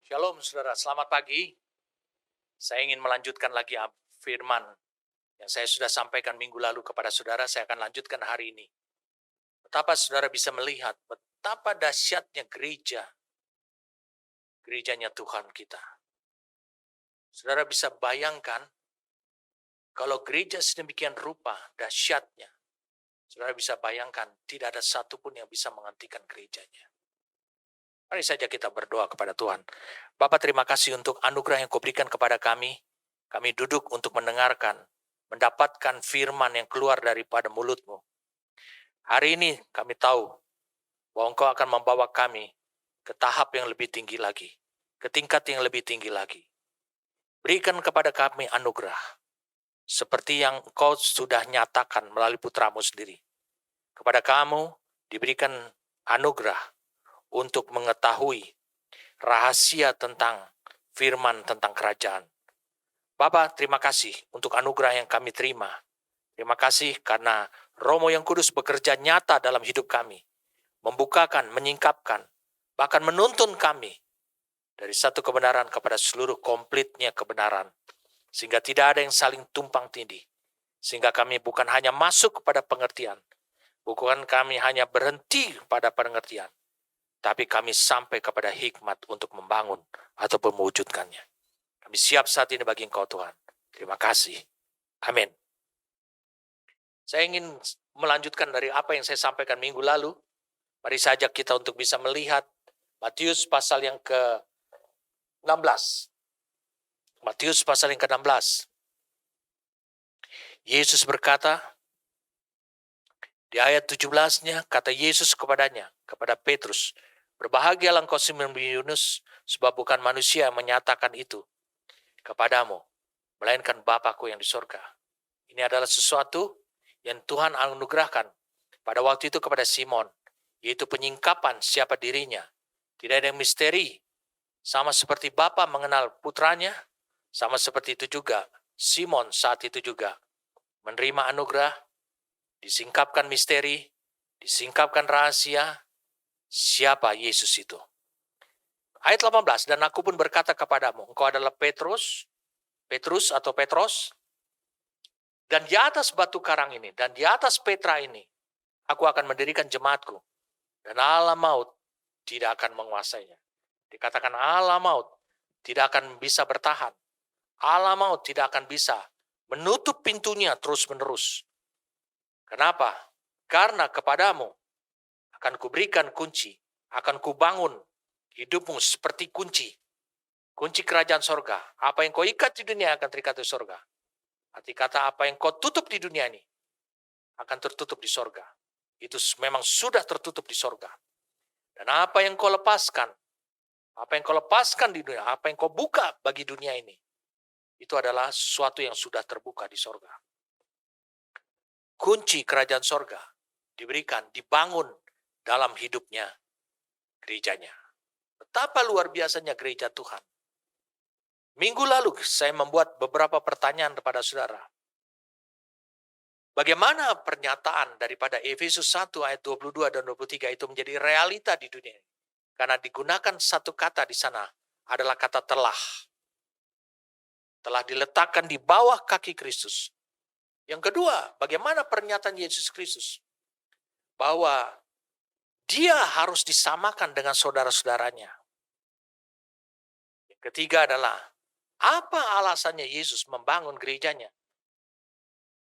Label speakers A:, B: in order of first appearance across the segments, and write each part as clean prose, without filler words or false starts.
A: Shalom saudara, selamat pagi. Saya ingin melanjutkan lagi firman yang saya sudah sampaikan minggu lalu kepada saudara, saya akan lanjutkan hari ini. Betapa saudara bisa melihat betapa dahsyatnya gerejanya Tuhan kita. Saudara bisa bayangkan kalau gereja sedemikian rupa dahsyatnya, saudara bisa bayangkan tidak ada satupun yang bisa menghentikan gerejanya. Mari saja kita berdoa kepada Tuhan. Bapa, terima kasih untuk anugerah yang Kau berikan kepada kami. Kami duduk untuk mendengarkan, mendapatkan firman yang keluar daripada mulut-Mu. Hari ini kami tahu bahwa Engkau akan membawa kami ke tahap yang lebih tinggi lagi, ke tingkat yang lebih tinggi lagi. Berikan kepada kami anugerah, seperti yang Engkau sudah nyatakan melalui putra-Mu sendiri. Kepada kamu diberikan anugerah untuk mengetahui rahasia tentang firman tentang kerajaan. Bapa, terima kasih untuk anugerah yang kami terima. Terima kasih karena Romo yang Kudus bekerja nyata dalam hidup kami. Membukakan, menyingkapkan, bahkan menuntun kami dari satu kebenaran kepada seluruh komplitnya kebenaran. Sehingga tidak ada yang saling tumpang tindih. Sehingga kami bukan hanya masuk kepada pengertian. Bukan kami hanya berhenti pada pengertian. Tapi kami sampai kepada hikmat untuk membangun ataupun mewujudkannya. Kami siap saat ini bagi Engkau Tuhan. Terima kasih. Amin. Saya ingin melanjutkan dari apa yang saya sampaikan minggu lalu. Mari saja kita untuk bisa melihat Matius pasal yang ke-16. Matius pasal yang ke-16. Yesus berkata, di ayat 17-nya, kata Yesus kepadanya, kepada Petrus, berbahagialah engkau Simon bin Yunus, sebab bukan manusia yang menyatakan itu kepadamu, melainkan Bapakku yang di sorga. Ini adalah sesuatu yang Tuhan anugerahkan pada waktu itu kepada Simon, yaitu penyingkapan siapa dirinya. Tidak ada yang misteri. Sama seperti Bapa mengenal putranya, sama seperti itu juga Simon saat itu juga menerima anugerah, disingkapkan misteri, disingkapkan rahasia, siapa Yesus itu. Ayat 18, dan aku pun berkata kepadamu, engkau adalah Petrus atau Petros, dan di atas batu karang ini, dan di atas Petra ini, aku akan mendirikan jemaatku, dan alam maut tidak akan menguasainya. Dikatakan alam maut tidak akan bisa bertahan. Alam maut tidak akan bisa menutup pintunya terus-menerus. Kenapa? Karena kepadamu akan kuberikan kunci, akan kubangun hidupmu seperti kunci. Kunci kerajaan sorga. Apa yang kau ikat di dunia akan terikat di sorga. Arti kata apa yang kau tutup di dunia ini akan tertutup di sorga. Itu memang sudah tertutup di sorga. Dan apa yang kau lepaskan di dunia, apa yang kau buka bagi dunia ini, itu adalah sesuatu yang sudah terbuka di sorga. Kunci kerajaan sorga diberikan, dibangun dalam hidupnya gerejanya. Betapa luar biasanya gereja Tuhan. Minggu lalu saya membuat beberapa pertanyaan kepada saudara. Bagaimana pernyataan daripada Efesus 1 ayat 22 dan 23 itu menjadi realita di dunia ini? Karena digunakan satu kata di sana adalah kata telah. Telah diletakkan di bawah kaki Kristus. Yang kedua, bagaimana pernyataan Yesus Kristus? Bahwa dia harus disamakan dengan saudara-saudaranya. Yang ketiga adalah, apa alasannya Yesus membangun gerejanya?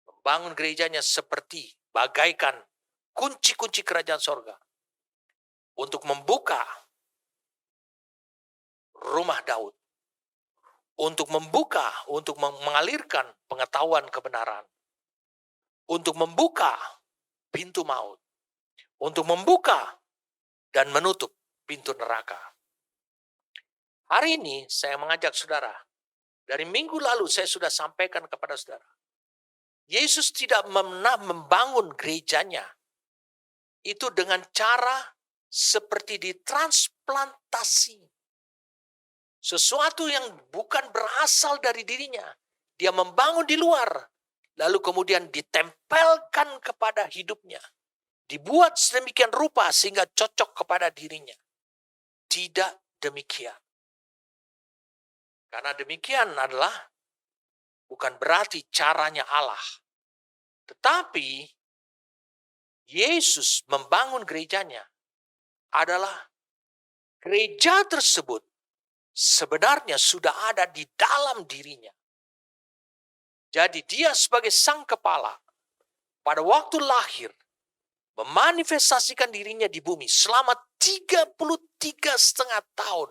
A: Membangun gerejanya seperti bagaikan kunci-kunci kerajaan sorga. Untuk membuka rumah Daud. Untuk membuka, untuk mengalirkan pengetahuan kebenaran. Untuk membuka pintu maut. Untuk membuka dan menutup pintu neraka. Hari ini saya mengajak saudara. Dari minggu lalu saya sudah sampaikan kepada saudara. Yesus tidak pernah membangun gerejanya. Itu dengan cara seperti ditransplantasi. Sesuatu yang bukan berasal dari dirinya. Dia membangun di luar. Lalu kemudian ditempelkan kepada hidupnya. Dibuat sedemikian rupa sehingga cocok kepada dirinya. Tidak demikian. Karena demikian adalah bukan berarti caranya Allah. Tetapi Yesus membangun gerejanya adalah gereja tersebut sebenarnya sudah ada di dalam dirinya. Jadi dia sebagai sang kepala pada waktu lahir memanifestasikan dirinya di bumi selama 33,5 tahun.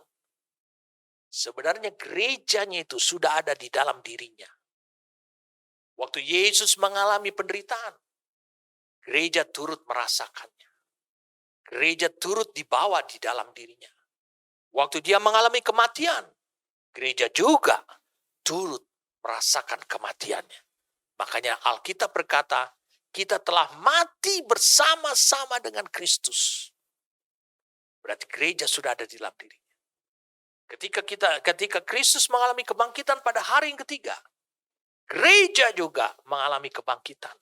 A: Sebenarnya gerejanya itu sudah ada di dalam dirinya. Waktu Yesus mengalami penderitaan, gereja turut merasakannya. Gereja turut dibawa di dalam dirinya. Waktu dia mengalami kematian, gereja juga turut merasakan kematiannya. Makanya Alkitab berkata, kita telah mati bersama-sama dengan Kristus. Berarti gereja sudah ada di dalam dirinya. Ketika Kristus mengalami kebangkitan pada hari yang ketiga, gereja juga mengalami kebangkitan.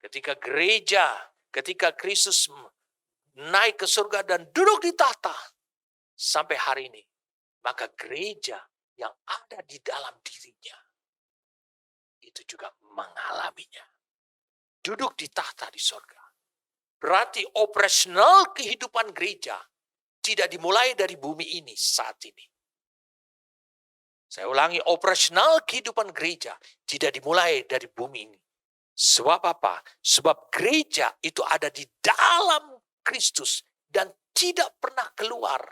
A: Ketika Kristus naik ke surga dan duduk di tahta sampai hari ini, maka gereja yang ada di dalam dirinya itu juga mengalaminya. Duduk di tahta di surga. Berarti operasional kehidupan gereja tidak dimulai dari bumi ini saat ini. Saya ulangi, operasional kehidupan gereja tidak dimulai dari bumi ini. Sebab apa? Sebab gereja itu ada di dalam Kristus dan tidak pernah keluar.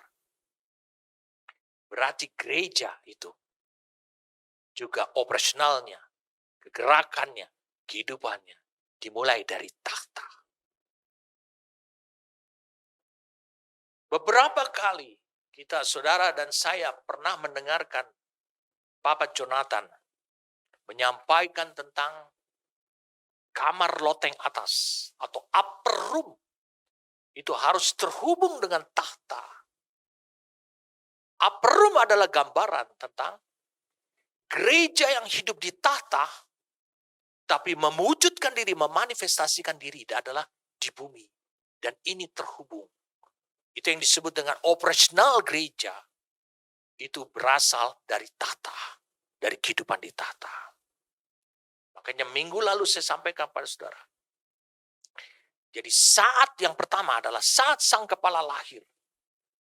A: Berarti gereja itu juga operasionalnya, kegerakannya, kehidupannya dimulai dari tahta. Beberapa kali kita, saudara dan saya, pernah mendengarkan Papa Jonathan menyampaikan tentang kamar loteng atas atau upper room. Itu harus terhubung dengan tahta. Upper room adalah gambaran tentang gereja yang hidup di tahta, tapi mewujudkan diri, memanifestasikan diri adalah di bumi. Dan ini terhubung. Itu yang disebut dengan operasional gereja. Itu berasal dari tahta, dari kehidupan di tahta. Makanya minggu lalu saya sampaikan pada saudara. Jadi saat yang pertama adalah saat sang kepala lahir,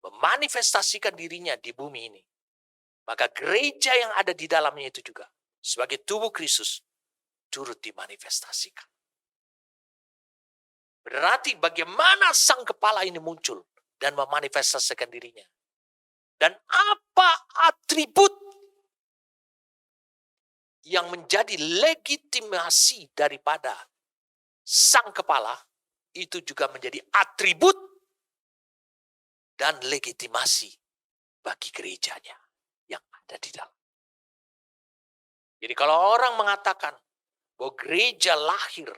A: memanifestasikan dirinya di bumi ini. Maka gereja yang ada di dalamnya itu juga, sebagai tubuh Kristus, turut dimanifestasikan. Berarti bagaimana sang kepala ini muncul dan memanifestasikan dirinya. Dan apa atribut yang menjadi legitimasi daripada sang kepala, itu juga menjadi atribut dan legitimasi bagi gerejanya yang ada di dalam. Jadi kalau orang mengatakan bahwa gereja lahir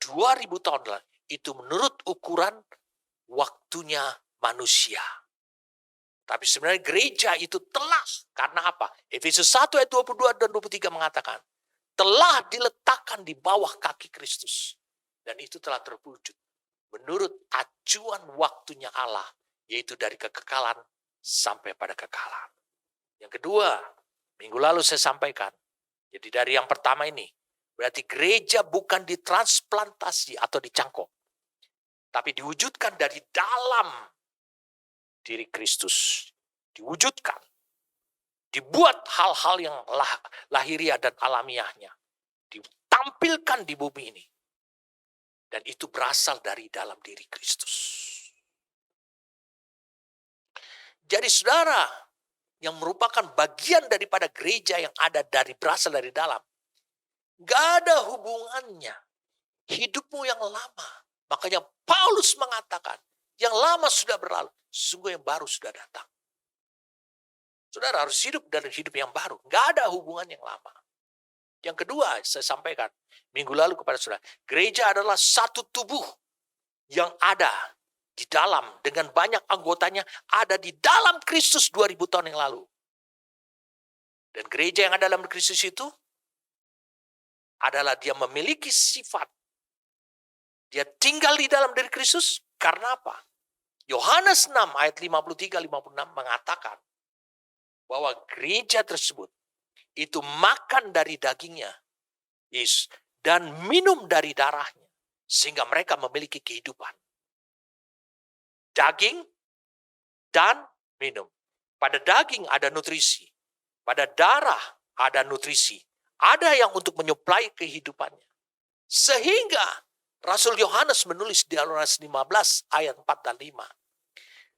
A: 2000 tahun lalu, itu menurut ukuran waktunya manusia. Tapi sebenarnya gereja itu telah, karena apa? Efesus 1 ayat 22 dan 23 mengatakan, telah diletakkan di bawah kaki Kristus. Dan itu telah terwujud menurut acuan waktunya Allah, yaitu dari kekekalan sampai pada kekekalan. Yang kedua, minggu lalu saya sampaikan, jadi dari yang pertama ini, berarti gereja bukan ditransplantasi atau dicangkok, tapi diwujudkan dari dalam diri Kristus. Diwujudkan. Dibuat hal-hal yang lahiriah dan alamiahnya. Ditampilkan di bumi ini. Dan itu berasal dari dalam diri Kristus. Jadi saudara, yang merupakan bagian daripada gereja yang ada berasal dari dalam, gak ada hubungannya hidupmu yang lama. Makanya Paulus mengatakan, yang lama sudah berlalu, sungguh yang baru sudah datang. Saudara harus hidup dalam hidup yang baru. Gak ada hubungan yang lama. Yang kedua, saya sampaikan minggu lalu kepada saudara, gereja adalah satu tubuh yang ada di dalam, dengan banyak anggotanya, ada di dalam Kristus 2000 tahun yang lalu. Dan gereja yang ada dalam Kristus itu adalah dia memiliki sifat. Dia tinggal di dalam diri Kristus karena apa? Yohanes 6 ayat 53-56 mengatakan bahwa gereja tersebut itu makan dari dagingnya Yesus dan minum dari darahnya sehingga mereka memiliki kehidupan. Daging dan minum. Pada daging ada nutrisi, pada darah ada nutrisi, ada yang untuk menyuplai kehidupannya. Sehingga Rasul Yohanes menulis di Yohanes 15 ayat 4 dan 5.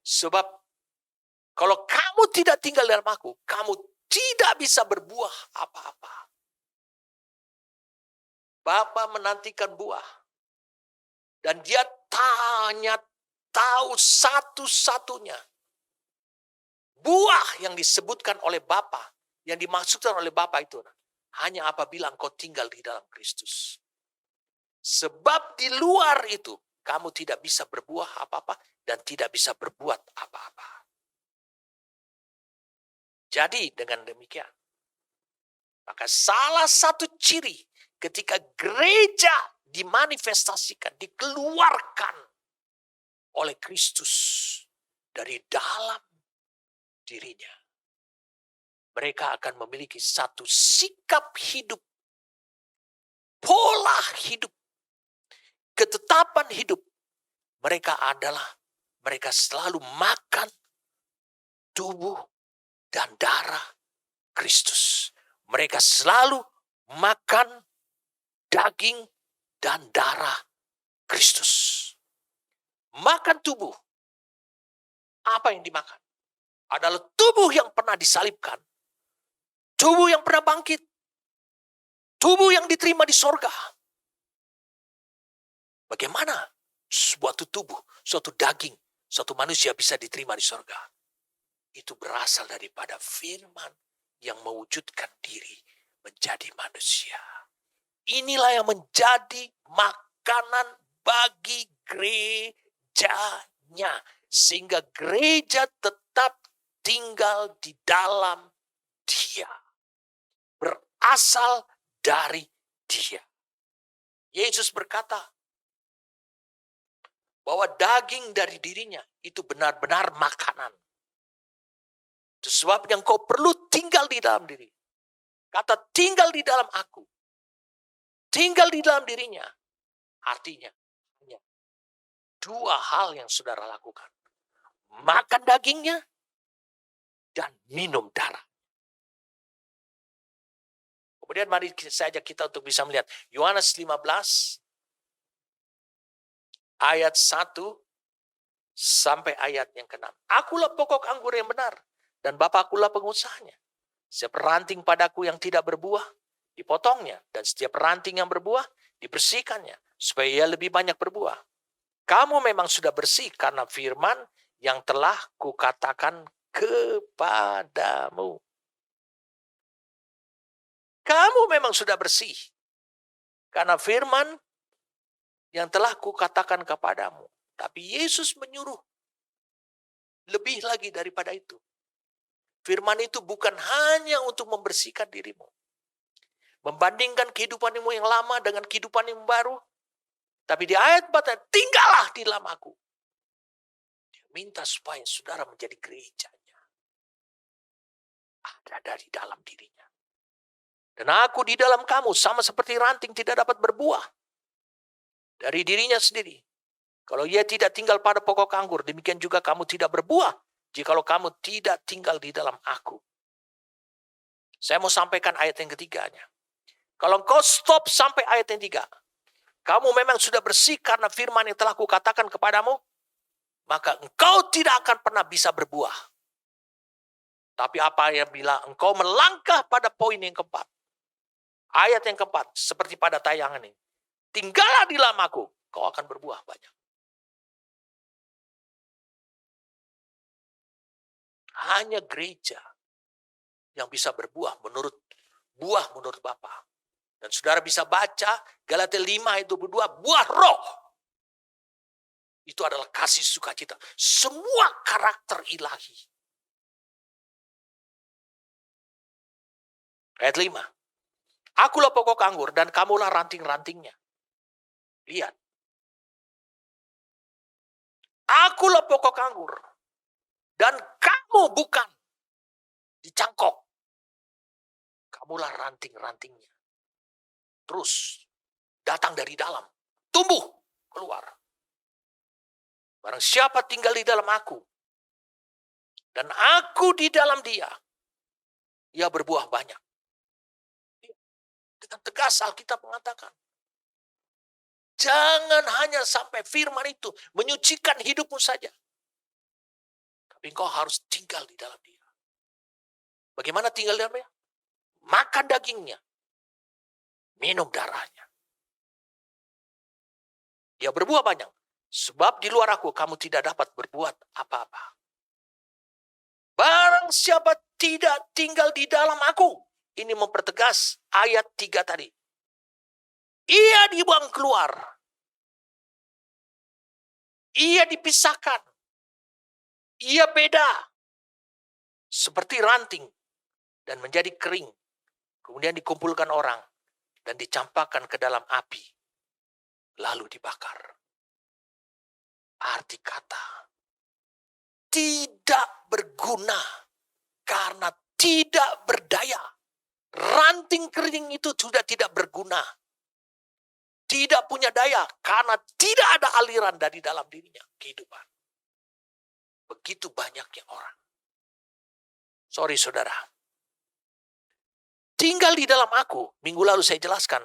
A: Sebab kalau kamu tidak tinggal dalam aku, kamu tidak bisa berbuah apa-apa. Bapa menantikan buah. Dan dia tahu satu-satunya buah yang disebutkan oleh Bapa, yang dimaksudkan oleh Bapa itu hanya apabila engkau tinggal di dalam Kristus. Sebab di luar itu kamu tidak bisa berbuah apa-apa dan tidak bisa berbuat apa-apa. Jadi dengan demikian, maka salah satu ciri ketika gereja dimanifestasikan, dikeluarkan oleh Kristus dari dalam dirinya, mereka akan memiliki satu sikap hidup, pola hidup, ketetapan hidup. Mereka selalu makan tubuh dan darah Kristus. Mereka selalu makan daging dan darah Kristus. Makan tubuh. Apa yang dimakan? Adalah tubuh yang pernah disalibkan. Tubuh yang pernah bangkit. Tubuh yang diterima di sorga. Bagaimana suatu tubuh, suatu daging, suatu manusia bisa diterima di sorga? Itu berasal daripada firman yang mewujudkan diri menjadi manusia. Inilah yang menjadi makanan bagi gerejanya. Sehingga gereja tetap tinggal di dalam dia. Berasal dari dia. Yesus berkata bahwa daging dari dirinya itu benar-benar makanan. Itu sebabnya engkau perlu tinggal di dalam diri. Kata tinggal di dalam aku. Tinggal di dalam dirinya. Artinya hanya dua hal yang saudara lakukan. Makan dagingnya dan minum darah. Kemudian mari saja kita untuk bisa melihat Yohanes 15 ayat 1 sampai ayat yang ke-6. Akulah pokok anggur yang benar dan Bapa akulah pengusahanya. Setiap ranting padaku yang tidak berbuah dipotongnya dan setiap ranting yang berbuah dibersihkannya supaya ia lebih banyak berbuah. Kamu memang sudah bersih karena firman yang telah kukatakan kepadamu. Kamu memang sudah bersih karena firman yang telah kukatakan kepadamu. Tapi Yesus menyuruh lebih lagi daripada itu. Firman itu bukan hanya untuk membersihkan dirimu. Membandingkan kehidupanmu yang lama dengan kehidupan yang baru. Tapi di ayat 4, tinggallah di dalam aku. Dia minta supaya saudara menjadi gerejanya. Ada dari dalam dirinya. Dan aku di dalam kamu sama seperti ranting tidak dapat berbuah. Dari dirinya sendiri. Kalau ia tidak tinggal pada pokok anggur, demikian juga kamu tidak berbuah. Jikalau kamu tidak tinggal di dalam aku. Saya mau sampaikan ayat yang ketiganya. Kalau engkau stop sampai ayat yang 3. Kamu memang sudah bersih karena firman yang telah kukatakan kepadamu. Maka engkau tidak akan pernah bisa berbuah. Tapi apa yang bila engkau melangkah pada poin yang keempat. Ayat yang keempat, seperti pada tayangan ini. Tinggallah di dalam aku, kau akan berbuah banyak. Hanya gereja yang bisa berbuah menurut Bapa. Dan saudara bisa baca Galatia 5 ayat 22, buah roh. Itu adalah kasih sukacita. Semua karakter ilahi. Ayat 5. Akulah pokok anggur dan kamulah ranting-rantingnya. Lihat. Akulah pokok anggur. Dan kamu bukan. Dicangkap. kamulah ranting-rantingnya. Terus datang dari dalam, tumbuh keluar. Barang siapa tinggal di dalam aku, dan aku di dalam dia, ia berbuah banyak. Dengan tegas Alkitab mengatakan, jangan hanya sampai firman itu menyucikan hidupmu saja. Tapi engkau harus tinggal di dalam dia. Bagaimana tinggal di dalam dia? Makan dagingnya, minum darahnya. Dia berbuah banyak. Sebab di luar aku kamu tidak dapat berbuat apa-apa. Barang siapa tidak tinggal di dalam aku. Ini mempertegas ayat 3 tadi. Ia dibuang keluar. Ia dipisahkan. Ia beda. Seperti ranting. Dan menjadi kering. Kemudian dikumpulkan orang. Dan dicampakkan ke dalam api. Lalu dibakar. Arti kata. Tidak berguna. Karena tidak berdaya. Ranting kering itu sudah tidak berguna. Tidak punya daya karena tidak ada aliran dari dalam dirinya kehidupan. Begitu banyaknya orang. Sorry saudara. Tinggal di dalam aku, minggu lalu saya jelaskan.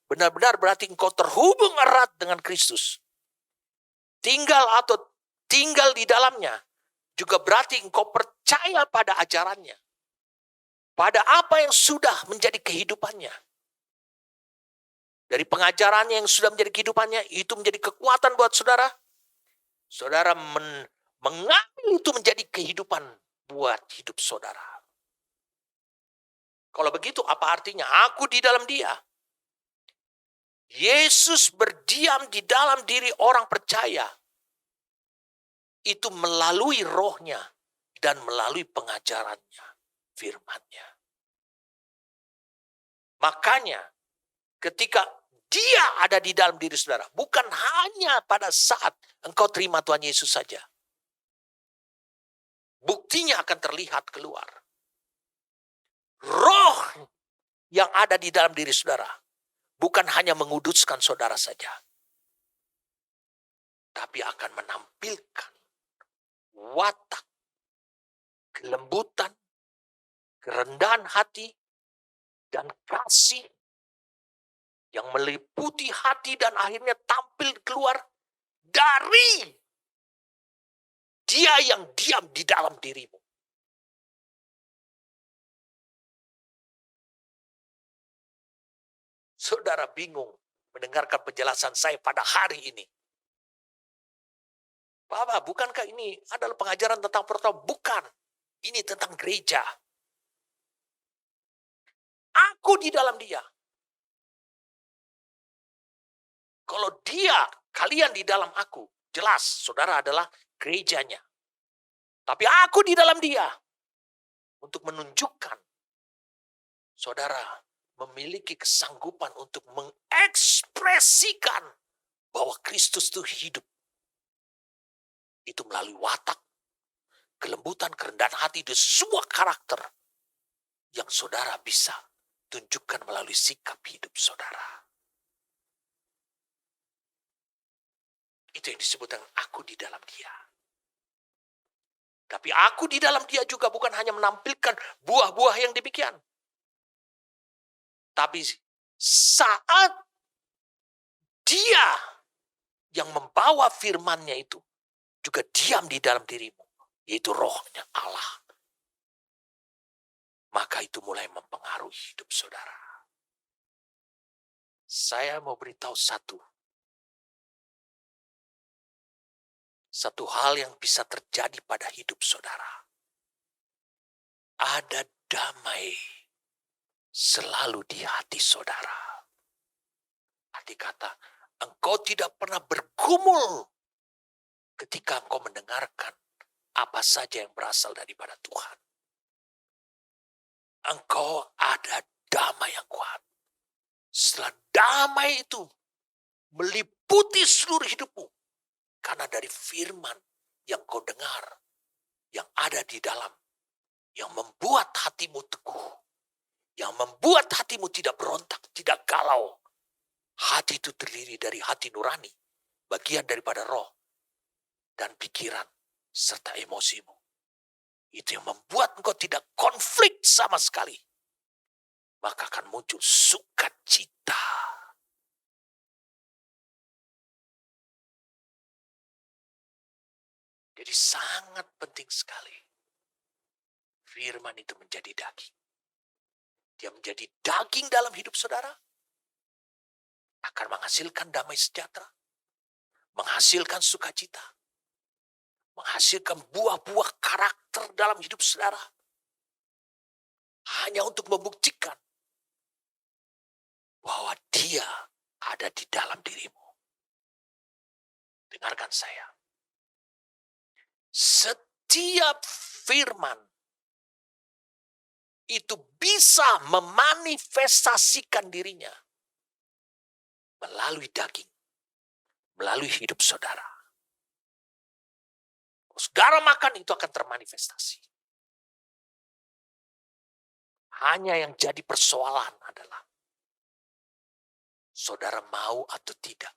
A: Benar-benar berarti engkau terhubung erat dengan Kristus. Tinggal di dalamnya juga berarti engkau percaya pada ajarannya. Pada apa yang sudah menjadi kehidupannya. Dari pengajarannya yang sudah menjadi kehidupannya, itu menjadi kekuatan buat saudara. Saudara mengambil itu menjadi kehidupan buat hidup saudara. Kalau begitu apa artinya? Aku di dalam dia. Yesus berdiam di dalam diri orang percaya. Itu melalui rohnya dan melalui pengajarannya, firman-Nya. Makanya ketika dia ada di dalam diri saudara. Bukan hanya pada saat engkau terima Tuhan Yesus saja. Buktinya akan terlihat keluar. Roh yang ada di dalam diri saudara. Bukan hanya menguduskan saudara saja. Tapi akan menampilkan watak, kelembutan, kerendahan hati, dan kasih yang meliputi hati dan akhirnya tampil keluar dari dia yang diam di dalam dirimu. Saudara bingung mendengarkan penjelasan saya pada hari ini. Bapak, bukankah ini adalah pengajaran tentang pertobatan? Bukan. Ini tentang gereja. Aku di dalam dia. Kalau kalian di dalam aku, jelas saudara adalah gerejanya. Tapi aku di dalam dia. Untuk menunjukkan saudara memiliki kesanggupan untuk mengekspresikan bahwa Kristus itu hidup. Itu melalui watak, kelembutan, kerendahan hati, itu semua karakter yang saudara bisa tunjukkan melalui sikap hidup saudara. Itu yang disebut dengan aku di dalam dia. Tapi aku di dalam dia juga bukan hanya menampilkan buah-buah yang demikian. Tapi saat dia yang membawa firman-Nya itu juga diam di dalam dirimu, yaitu rohnya Allah. Maka itu mulai mempengaruhi hidup saudara. Saya mau beritahu satu hal yang bisa terjadi pada hidup saudara. Ada damai selalu di hati saudara. Arti kata, engkau tidak pernah bergumul ketika engkau mendengarkan apa saja yang berasal daripada Tuhan. Engkau ada damai yang kuat. Setelah damai itu meliputi seluruh hidupmu. Karena dari firman yang kau dengar, yang ada di dalam, yang membuat hatimu teguh, yang membuat hatimu tidak berontak, tidak galau. Hati itu terdiri dari hati nurani, bagian daripada roh dan pikiran serta emosimu. Itu yang membuat engkau tidak konflik sama sekali. Maka akan muncul sukacita. Jadi sangat penting sekali firman itu menjadi daging. Dia menjadi daging dalam hidup saudara, akan menghasilkan damai sejahtera, menghasilkan sukacita, menghasilkan buah-buah karakter dalam hidup saudara. Hanya untuk membuktikan bahwa dia ada di dalam dirimu. Dengarkan saya. Setiap firman itu bisa memanifestasikan dirinya melalui daging, melalui hidup saudara. Saudara makan itu akan termanifestasi. Hanya yang jadi persoalan adalah saudara mau atau tidak.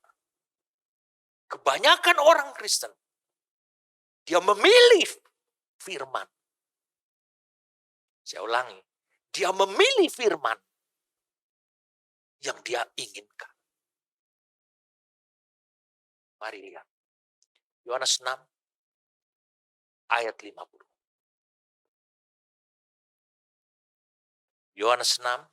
A: Kebanyakan orang Kristen, dia memilih firman. Saya ulangi, dia memilih firman yang dia inginkan. Mari lihat. Yohanes 6 ayat 50. Yohanes 6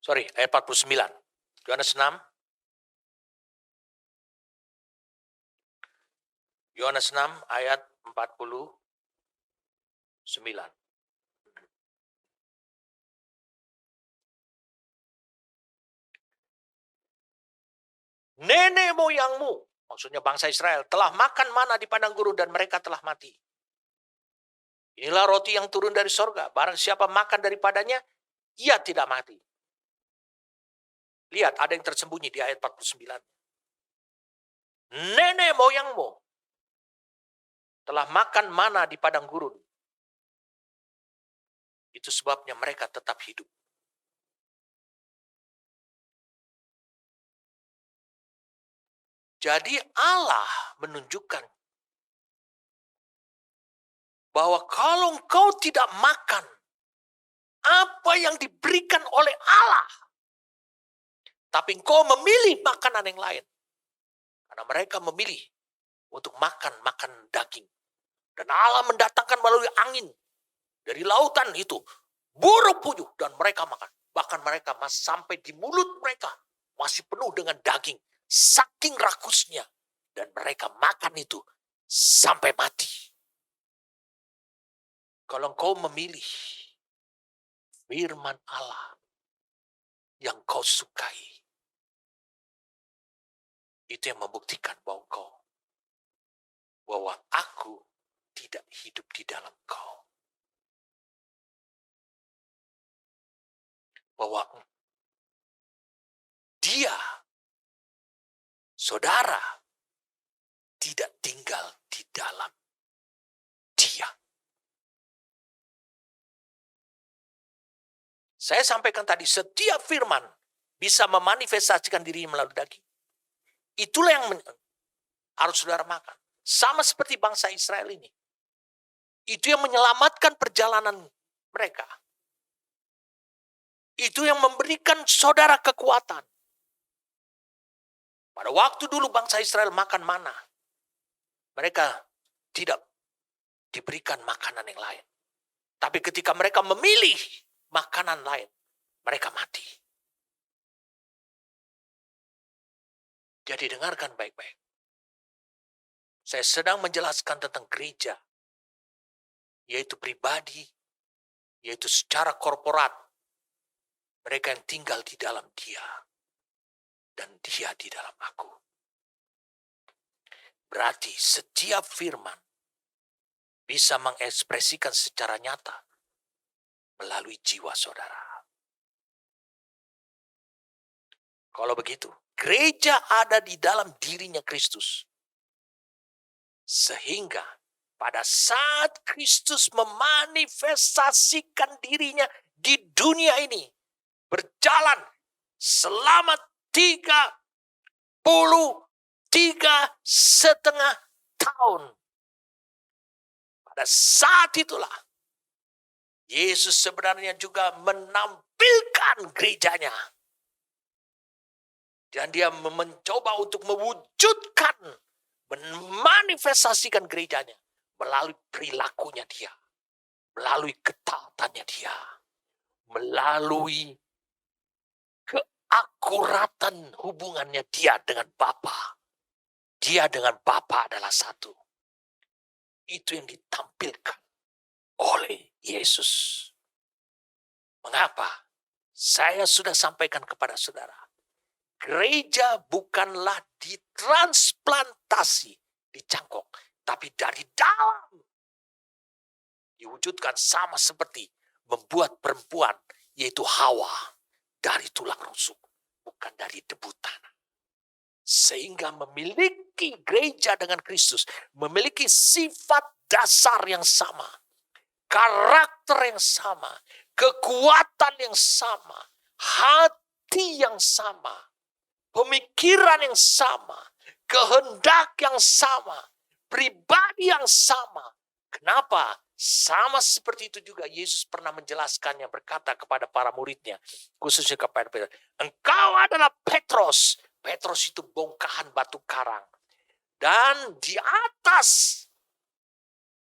A: ayat 49. Yohanes 6. Yohanes 6 ayat 49. Nenek moyangmu, maksudnya bangsa Israel, telah makan mana di padang gurun dan mereka telah mati. Inilah roti yang turun dari sorga. Barang siapa makan daripadanya, ia tidak mati. Lihat, ada yang tersembunyi di ayat 49. Nenek moyangmu telah makan mana di padang gurun. Itu sebabnya mereka tetap hidup. Jadi Allah menunjukkan bahwa kalau engkau tidak makan apa yang diberikan oleh Allah, tapi engkau memilih makanan yang lain. Karena mereka memilih untuk makan daging. Dan Allah mendatangkan melalui angin dari lautan itu burung puyuh dan mereka makan. Bahkan mereka sampai di mulut mereka masih penuh dengan daging. Saking rakusnya. Dan mereka makan itu sampai mati. Kalau engkau memilih firman Allah yang kau sukai, itu yang membuktikan bahwa aku tidak hidup di dalam kau. Bahwa dia, saudara, tidak tinggal di dalam dia. Saya sampaikan tadi, setiap firman bisa memanifestasikan dirinya melalui daging. Itulah yang harus saudara makan. Sama seperti bangsa Israel ini. Itu yang menyelamatkan perjalanan mereka. Itu yang memberikan saudara kekuatan. Pada waktu dulu bangsa Israel makan mana, mereka tidak diberikan makanan yang lain. Tapi ketika mereka memilih makanan lain, mereka mati. Jadi dengarkan baik-baik. Saya sedang menjelaskan tentang gereja, yaitu pribadi, yaitu secara korporat. Mereka yang tinggal di dalam dia, dan dia di dalam aku. Berarti setiap firman bisa mengekspresikan secara nyata melalui jiwa saudara. Kalau begitu, gereja ada di dalam dirinya Kristus. Sehingga pada saat Kristus memanifestasikan dirinya di dunia ini, berjalan selama 33,5 tahun. Pada saat itulah Yesus sebenarnya juga menampilkan gerejanya. Dan dia mencoba untuk mewujudkan, memanifestasikan gerejanya melalui perilakunya dia, melalui ketaatannya dia, melalui keakuratan hubungannya dia dengan Bapa. Dia dengan Bapa adalah satu. Itu yang ditampilkan oleh Yesus. Mengapa? Saya sudah sampaikan kepada saudara. Gereja bukanlah ditransplantasi, dicangkok, tapi dari dalam. Diwujudkan sama seperti membuat perempuan, yaitu Hawa, dari tulang rusuk, bukan dari debu tanah. Sehingga memiliki gereja dengan Kristus, memiliki sifat dasar yang sama, karakter yang sama, kekuatan yang sama, hati yang sama, pemikiran yang sama, kehendak yang sama, pribadi yang sama. Kenapa? Sama seperti itu juga Yesus pernah menjelaskannya, berkata kepada para muridnya, khususnya kepada Petrus, engkau adalah Petrus. Petrus itu bongkahan batu karang. Dan di atas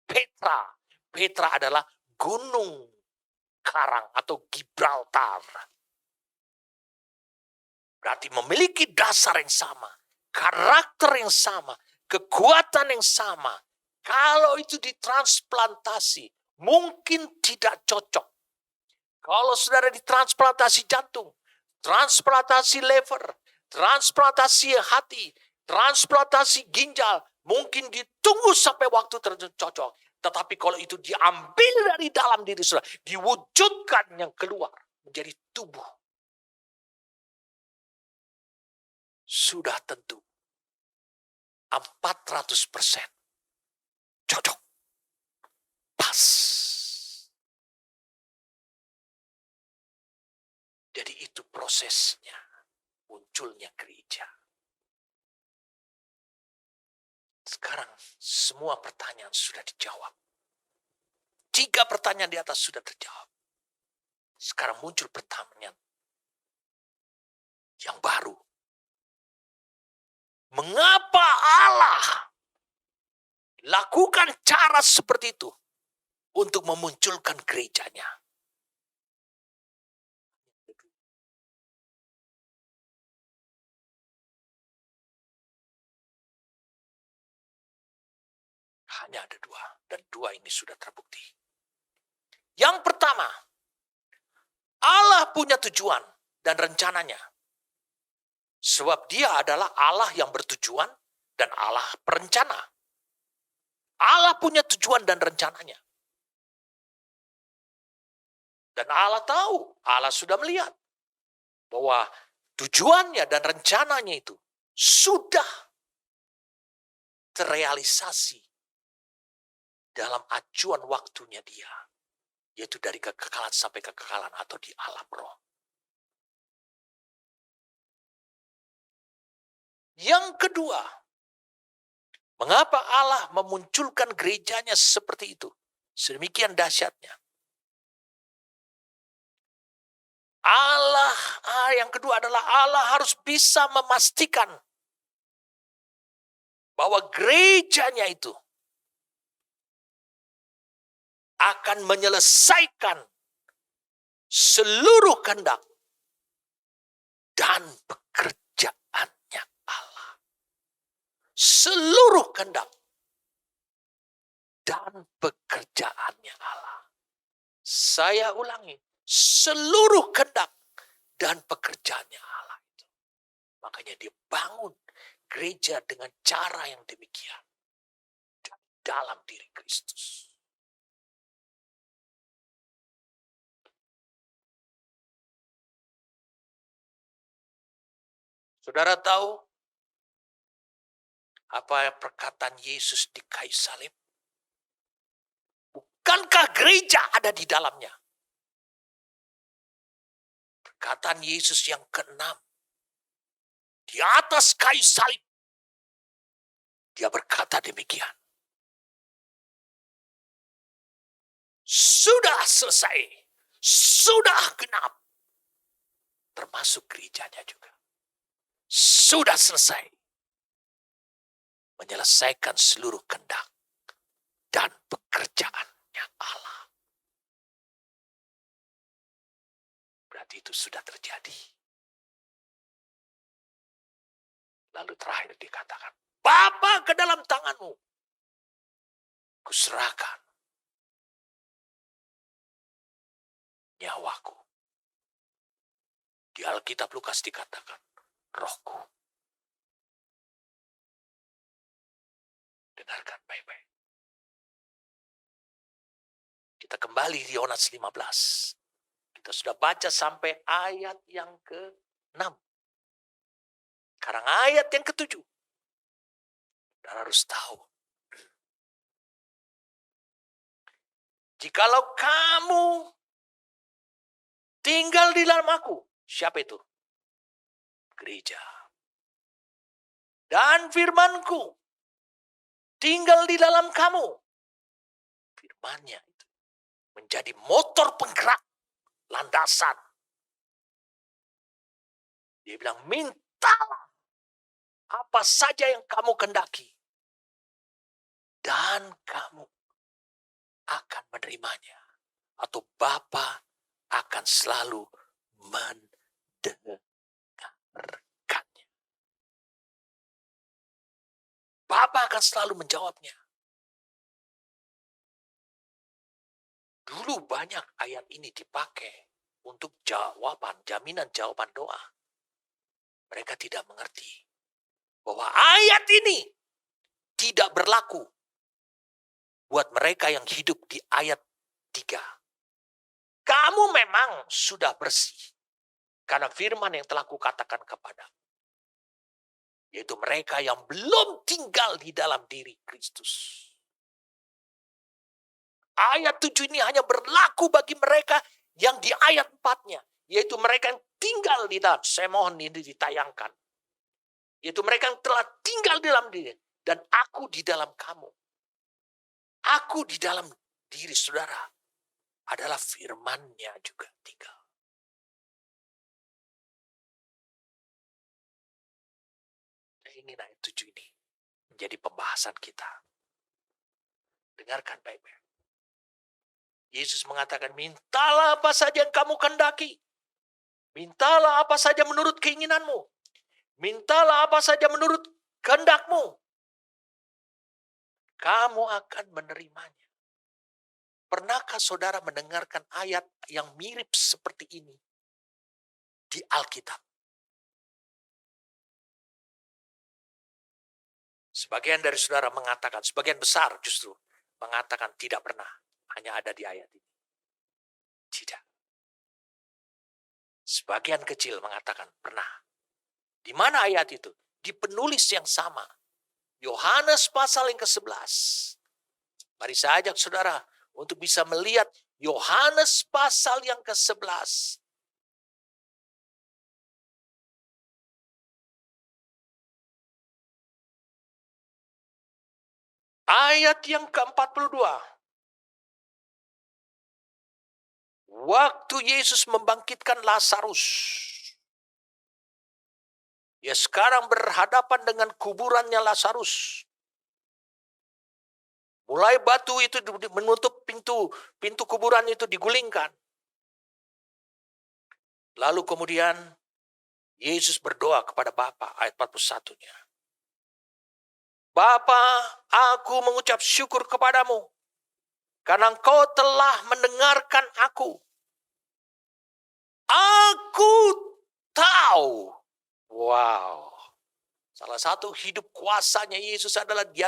A: Petra adalah gunung karang atau Gibraltar. Berarti memiliki dasar yang sama, karakter yang sama, kekuatan yang sama. Kalau itu ditransplantasi, mungkin tidak cocok. Kalau saudara ditransplantasi jantung, transplantasi liver, transplantasi hati, transplantasi ginjal, mungkin ditunggu sampai waktu tercocok. Tetapi kalau itu diambil dari dalam diri saudara, diwujudkan yang keluar menjadi tubuh, sudah tentu 400% cocok, pas. Jadi itu prosesnya munculnya gereja. Sekarang semua pertanyaan sudah dijawab. 3 pertanyaan di atas sudah terjawab. Sekarang muncul pertanyaan yang baru. Mengapa Allah lakukan cara seperti itu untuk memunculkan gerejanya? Hanya ada 2, dan 2 ini sudah terbukti. Yang pertama, Allah punya tujuan dan rencananya. Sebab dia adalah Allah yang bertujuan dan Allah perencana. Allah punya tujuan dan rencananya. Dan Allah tahu, Allah sudah melihat bahwa tujuannya dan rencananya itu sudah terrealisasi dalam acuan waktunya dia. Yaitu dari kekekalan sampai kekekalan atau di alam roh. Yang kedua, mengapa Allah memunculkan gerejanya seperti itu? Sedemikian dahsyatnya. Yang kedua adalah Allah harus bisa memastikan bahwa gerejanya itu akan menyelesaikan seluruh kehendak dan pekerjaannya Allah. Seluruh kehendak dan pekerjaannya Allah. Saya ulangi, seluruh kehendak dan pekerjaannya Allah itu. Makanya dia bangun gereja dengan cara yang demikian. Dalam diri Kristus. Saudara tahu apa perkataan Yesus di kayu salib? Bukankah gereja ada di dalamnya? Perkataan Yesus yang keenam. Di atas kayu salib. Dia berkata demikian. Sudah selesai. Sudah genap. Termasuk gerejanya juga. Sudah selesai. Menyelesaikan seluruh kehendak dan pekerjaannya Allah. Berarti itu sudah terjadi. Lalu terakhir dikatakan, Bapa ke dalam tanganmu. Kuserahkan nyawaku. Di Alkitab Lukas dikatakan, rohku. Dengarkan baik-baik. Kita kembali di Yohanes 15. Kita sudah baca sampai ayat yang ke-6. Sekarang ayat yang ke-7. Dan harus tahu. Jikalau kamu tinggal di dalam aku. Siapa itu? Gereja. Dan firmanku tinggal di dalam kamu. Firmannya itu menjadi motor penggerak, landasan. Dia bilang, mintalah apa saja yang kamu kehendaki. Dan kamu akan menerimanya. Atau Bapa akan selalu mendengarkannya. Bapa akan selalu menjawabnya. Dulu banyak ayat ini dipakai untuk jaminan jawaban doa. Mereka tidak mengerti bahwa ayat ini tidak berlaku buat mereka yang hidup di ayat 3. Kamu memang sudah bersih karena firman yang telah kukatakan kepadamu. Yaitu mereka yang belum tinggal di dalam diri Kristus. Ayat 7 ini hanya berlaku bagi mereka yang di ayat 4-nya. Yaitu mereka yang tinggal di dalam. Saya mohon ini ditayangkan. Yaitu mereka yang telah tinggal di dalam diri. Dan aku di dalam kamu. Aku di dalam diri saudara. Adalah firman-Nya juga tinggal. Ini ayat 7 ini menjadi pembahasan kita. Dengarkan baik-baik. Yesus mengatakan, mintalah apa saja yang kamu kehendaki. Mintalah apa saja menurut keinginanmu. Mintalah apa saja menurut kehendakmu. Kamu akan menerimanya. Pernahkah saudara mendengarkan ayat yang mirip seperti ini di Alkitab? Sebagian dari saudara mengatakan, sebagian besar justru mengatakan tidak pernah. Hanya ada di ayat ini. Tidak. Sebagian kecil mengatakan pernah. Di mana ayat itu? Di penulis yang sama. Yohanes pasal yang ke-11. Mari saya ajak saudara untuk bisa melihat Yohanes pasal yang ke-11. Ayat yang ke-42. Waktu Yesus membangkitkan Lazarus. Ya sekarang berhadapan dengan kuburannya Lazarus. Mulai batu itu menutup pintu kuburan itu digulingkan. Lalu kemudian Yesus berdoa kepada Bapa, ayat 41-nya. Bapa, aku mengucap syukur kepadamu karena Engkau telah mendengarkan aku. Aku tahu. Wow. Salah satu hidup kuasanya Yesus adalah dia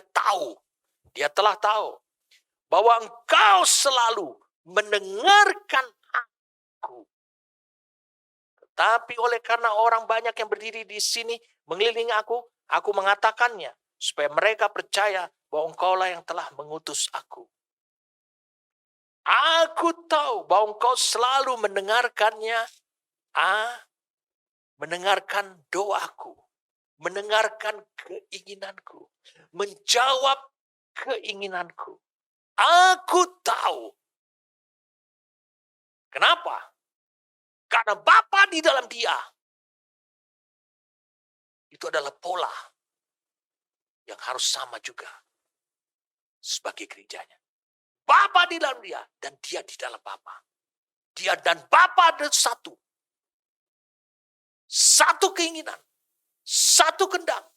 A: telah tahu bahwa engkau selalu mendengarkan aku. Tapi oleh karena orang banyak yang berdiri di sini mengelilingi aku mengatakannya supaya mereka percaya bahwa engkaulah yang telah mengutus aku. Aku tahu bahwa engkau selalu mendengarkannya, mendengarkan doaku, mendengarkan keinginanku, menjawab keinginanku. Aku tahu. Kenapa? Karena Bapa di dalam dia. Itu adalah pola yang harus sama juga sebagai gerejanya. Bapa di dalam dia dan dia di dalam Bapa. Dia dan Bapa adalah satu. Satu keinginan. Satu kehendak.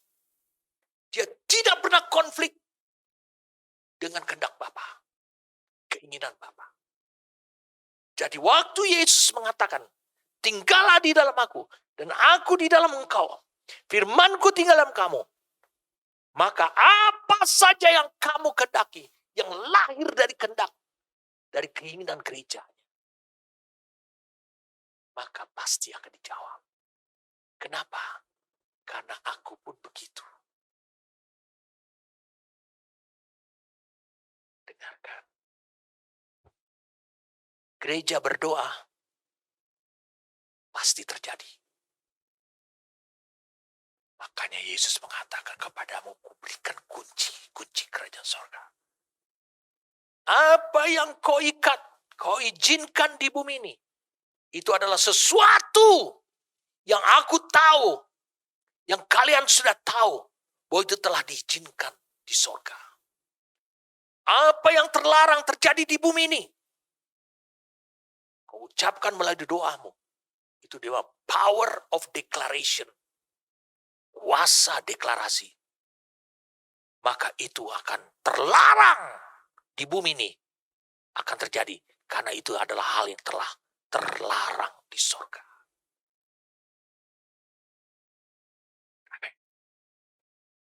A: Dia tidak pernah konflik dengan kehendak Bapa. Keinginan Bapa. Jadi waktu Yesus mengatakan, tinggallah di dalam aku dan aku di dalam engkau. Firmanku tinggal dalam kamu. Maka apa saja yang kamu kehendaki, yang lahir dari kehendak, dari keinginan gerejanya, maka pasti akan dijawab. Kenapa? Karena aku pun begitu. Dengarkan. Gereja berdoa pasti terjadi. Makanya Yesus mengatakan kepadamu, kuberikan kunci kerajaan sorga. Apa yang kau ikat, kau izinkan di bumi ini, itu adalah sesuatu yang aku tahu, yang kalian sudah tahu, bahwa itu telah diizinkan di sorga. Apa yang terlarang terjadi di bumi ini, kau ucapkan melalui doamu. Itu dia power of declaration. Kuasa deklarasi. Maka itu akan terlarang di bumi ini. Akan terjadi. Karena itu adalah hal yang telah terlarang di surga.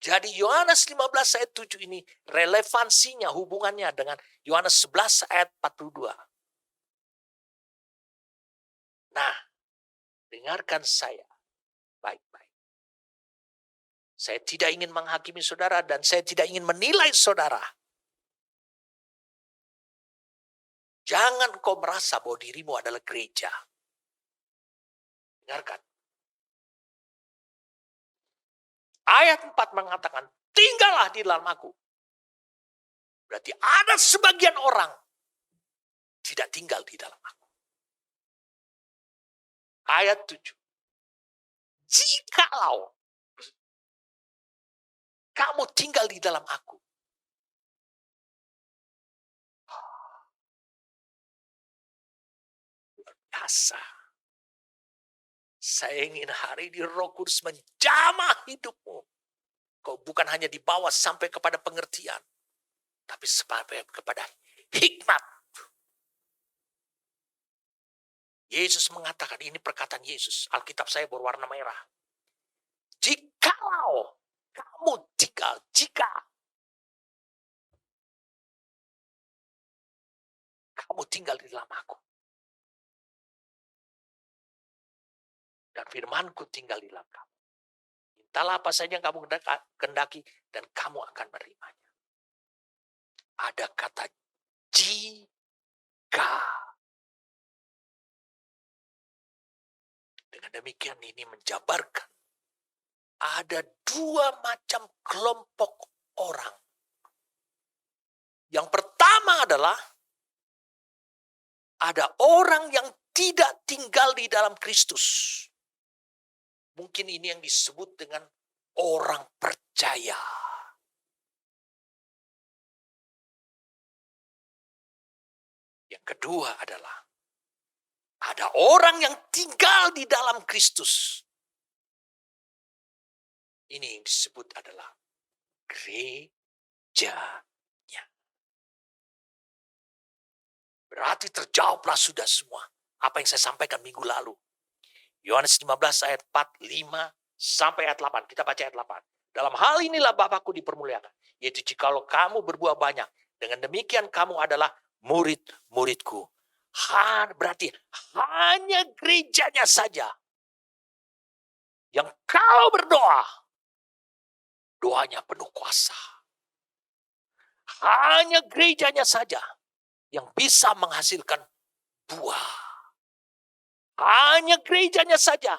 A: Jadi Yohanes 15 ayat 7 ini relevansinya, hubungannya dengan Yohanes 11 ayat 42. Nah, dengarkan saya baik-baik. Saya tidak ingin menghakimi saudara dan saya tidak ingin menilai saudara. Jangan kau merasa bahwa dirimu adalah gereja. Dengarkan. Ayat 4 mengatakan, tinggallah di dalam aku. Berarti ada sebagian orang tidak tinggal di dalam aku. Ayat 7. Jikalau kamu tinggal di dalam aku. Luar biasa. Saya ingin hari ini Roh Kudus menjamah hidupmu. Kau bukan hanya dibawa sampai kepada pengertian, tapi sampai kepada hikmat. Yesus mengatakan, ini perkataan Yesus. Alkitab saya berwarna merah. Jikalau kamu tinggal, jika kamu tinggal di dalam aku. Dan firmanku tinggal di dalam kamu. Mintalah apa saja yang kamu kehendaki dan kamu akan menerimanya. Ada kata jika. Dengan demikian ini menjabarkan ada dua macam kelompok orang. Yang pertama adalah ada orang yang tidak tinggal di dalam Kristus. Mungkin ini yang disebut dengan orang percaya. Yang kedua adalah ada orang yang tinggal di dalam Kristus. Ini yang disebut adalah gerejanya. Berarti terjawablah sudah semua apa yang saya sampaikan minggu lalu. Yohanes 15 ayat 4, 5, sampai ayat 8. Kita baca ayat 8. Dalam hal inilah Bapakku dipermuliakan, yaitu jikalau kamu berbuah banyak, dengan demikian kamu adalah murid-muridku. Berarti hanya gerejanya saja yang kalau berdoa, doanya penuh kuasa. Hanya gerejanya saja yang bisa menghasilkan buah. Hanya gerejanya saja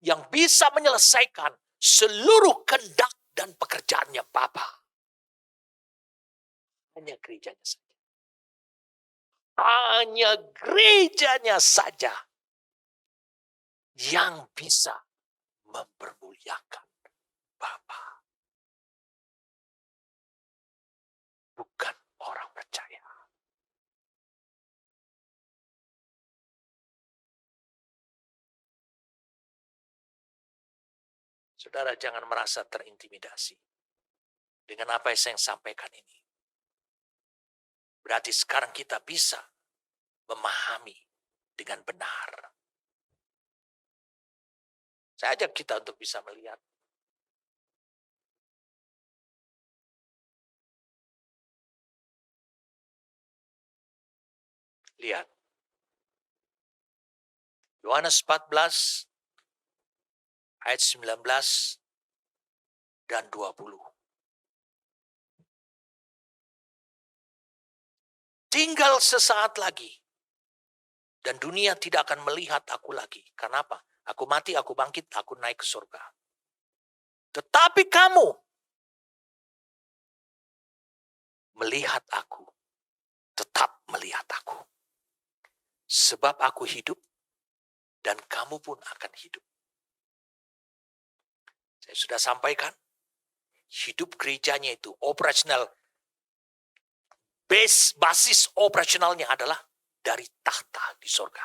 A: yang bisa menyelesaikan seluruh kehendak dan pekerjaannya Bapa. Hanya gerejanya saja. Hanya gerejanya saja yang bisa mempermuliakan Bapa. Bukan orang percaya. Saudara jangan merasa terintimidasi dengan apa yang saya sampaikan ini. Berarti sekarang kita bisa memahami dengan benar. Saya ajak kita untuk bisa melihat. Lihat. Yohanes 14 ayat 19 dan 20. Tinggal sesaat lagi. Dan dunia tidak akan melihat aku lagi. Karena apa? Aku mati, aku bangkit, aku naik ke surga. Tetapi kamu melihat aku. Tetap melihat aku. Sebab aku hidup dan kamu pun akan hidup. Saya sudah sampaikan. Hidup gerejanya itu operasional. Basis operasionalnya adalah dari tahta di surga.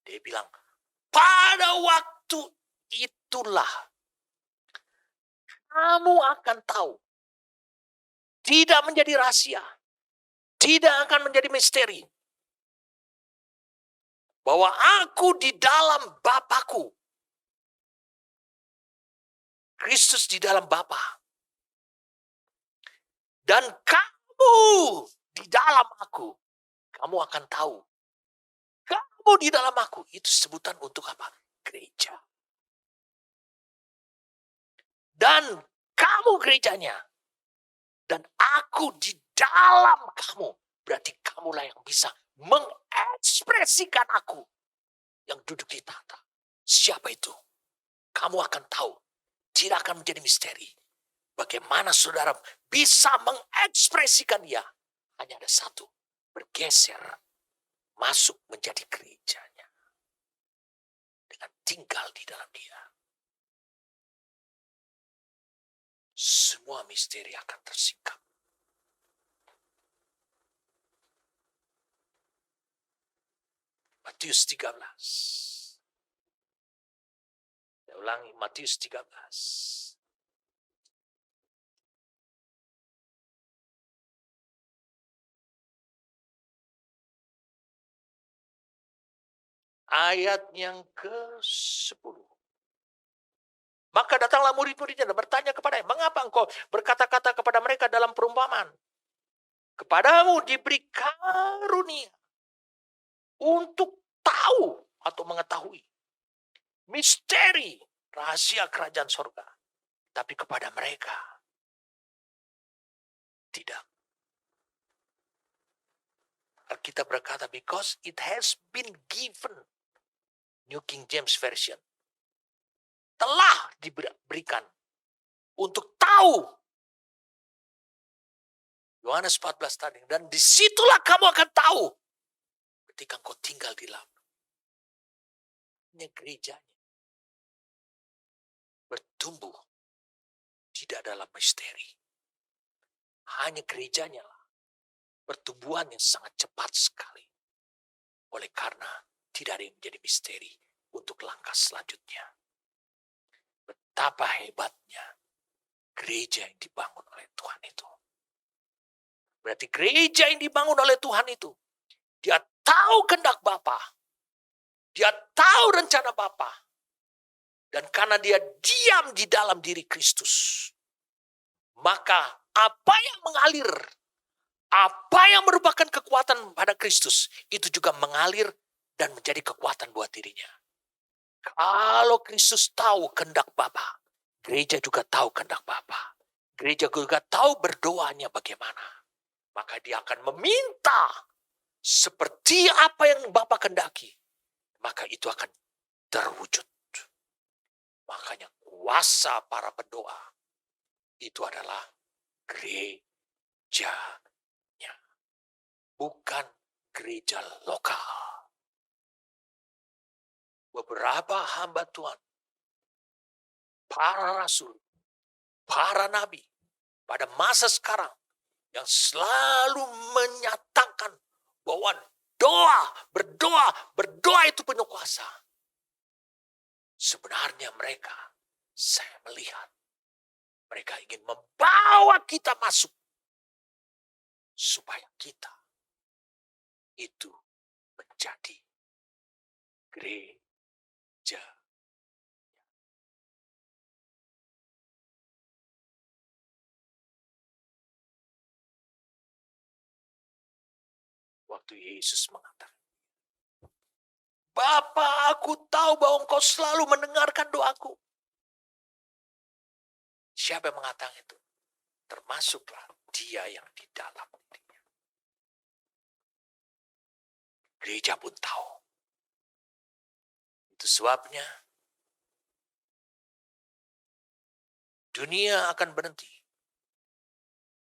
A: Dia bilang, pada waktu itulah kamu akan tahu. Tidak menjadi rahasia. Tidak akan menjadi misteri. Bahwa aku di dalam Bapakku. Kristus di dalam Bapa. Dan kamu di dalam aku. Kamu akan tahu. Kamu di dalam aku. Itu sebutan untuk apa? Gereja. Dan kamu gerejanya. Dan aku di dalam kamu. Berarti kamulah yang bisa mengekspresikan aku. Yang duduk di tahta. Siapa itu? Kamu akan tahu. Tidak akan menjadi misteri. Bagaimana saudara bisa mengekspresikan dia? Hanya ada satu. Bergeser. Masuk menjadi gerejanya. Dengan tinggal di dalam dia. Semua misteri akan tersingkap. Matius 13. Saya ulangi, Matius 13. Ayat yang ke-10. Maka datanglah murid-muridnya dan bertanya kepadanya, mengapa engkau berkata-kata kepada mereka dalam perumpamaan? Kepadamu diberi karunia untuk tahu atau mengetahui misteri rahasia kerajaan sorga. Tapi kepada mereka tidak. Alkitab berkata, because it has been given. New King James Version. Telah diberikan untuk tahu. Yohanes 14 tadi. Dan disitulah kamu akan tahu. Ketika engkau tinggal di dalam. Ini gerejanya. Bertumbuh. Tidak dalam misteri. Hanya gerejanya lah. Pertumbuhan yang sangat cepat sekali. Oleh karena tidak ada yang menjadi misteri untuk langkah selanjutnya. Betapa hebatnya gereja yang dibangun oleh Tuhan itu. Berarti gereja yang dibangun oleh Tuhan itu, dia tahu kehendak Bapa. Dia tahu rencana Bapa. Dan karena dia diam di dalam diri Kristus, maka apa yang mengalir, apa yang merupakan kekuatan pada Kristus, itu juga mengalir dan menjadi kekuatan buat dirinya. Kalau Kristus tahu kehendak Bapa, gereja juga tahu kehendak Bapa. Gereja juga tahu berdoanya bagaimana. Maka dia akan meminta seperti apa yang Bapa kehendaki. Maka itu akan terwujud. Makanya kuasa para pendoa itu adalah gerejanya, bukan gereja lokal. Beberapa hamba Tuhan, para rasul, para nabi, pada masa sekarang yang selalu menyatakan bahwa berdoa itu penuh kuasa. Sebenarnya mereka, saya melihat, mereka ingin membawa kita masuk supaya kita itu menjadi gereja. Waktu Yesus mengatakan, Bapa, aku tahu bahwa Engkau selalu mendengarkan doaku. Siapa yang mengatakan itu? Termasuklah dia yang di dalam dirinya. Gereja pun tahu. Itu sebabnya dunia akan berhenti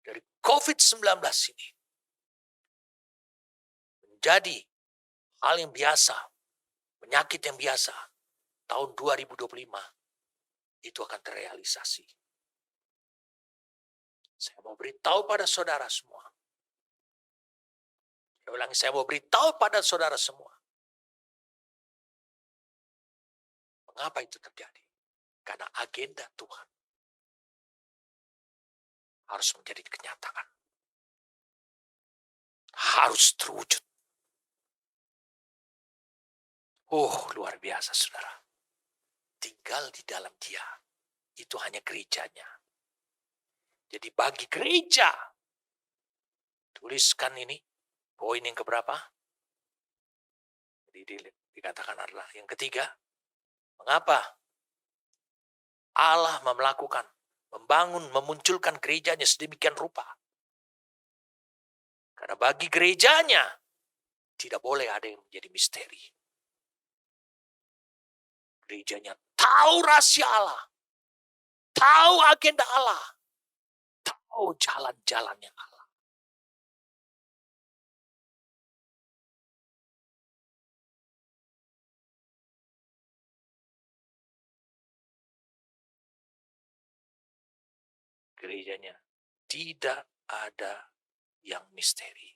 A: dari COVID-19 ini menjadi hal yang biasa, penyakit yang biasa. Tahun 2025 itu akan terrealisasi. Saya mau beritahu pada saudara semua. Saya mau beritahu pada saudara semua. Mengapa itu terjadi? Karena agenda Tuhan harus menjadi kenyataan. Harus terwujud. Luar biasa saudara. Tinggal di dalam dia. Itu hanya gerejanya. Jadi bagi gereja, tuliskan ini, poin yang keberapa? Jadi dikatakan adalah yang ketiga. Mengapa Allah membangun, memunculkan gerejanya sedemikian rupa? Karena bagi gerejanya, tidak boleh ada yang menjadi misteri. Gerejanya tahu rahasia Allah, tahu agenda Allah, tahu jalan-jalannya Allah. Gerejanya tidak ada yang misteri.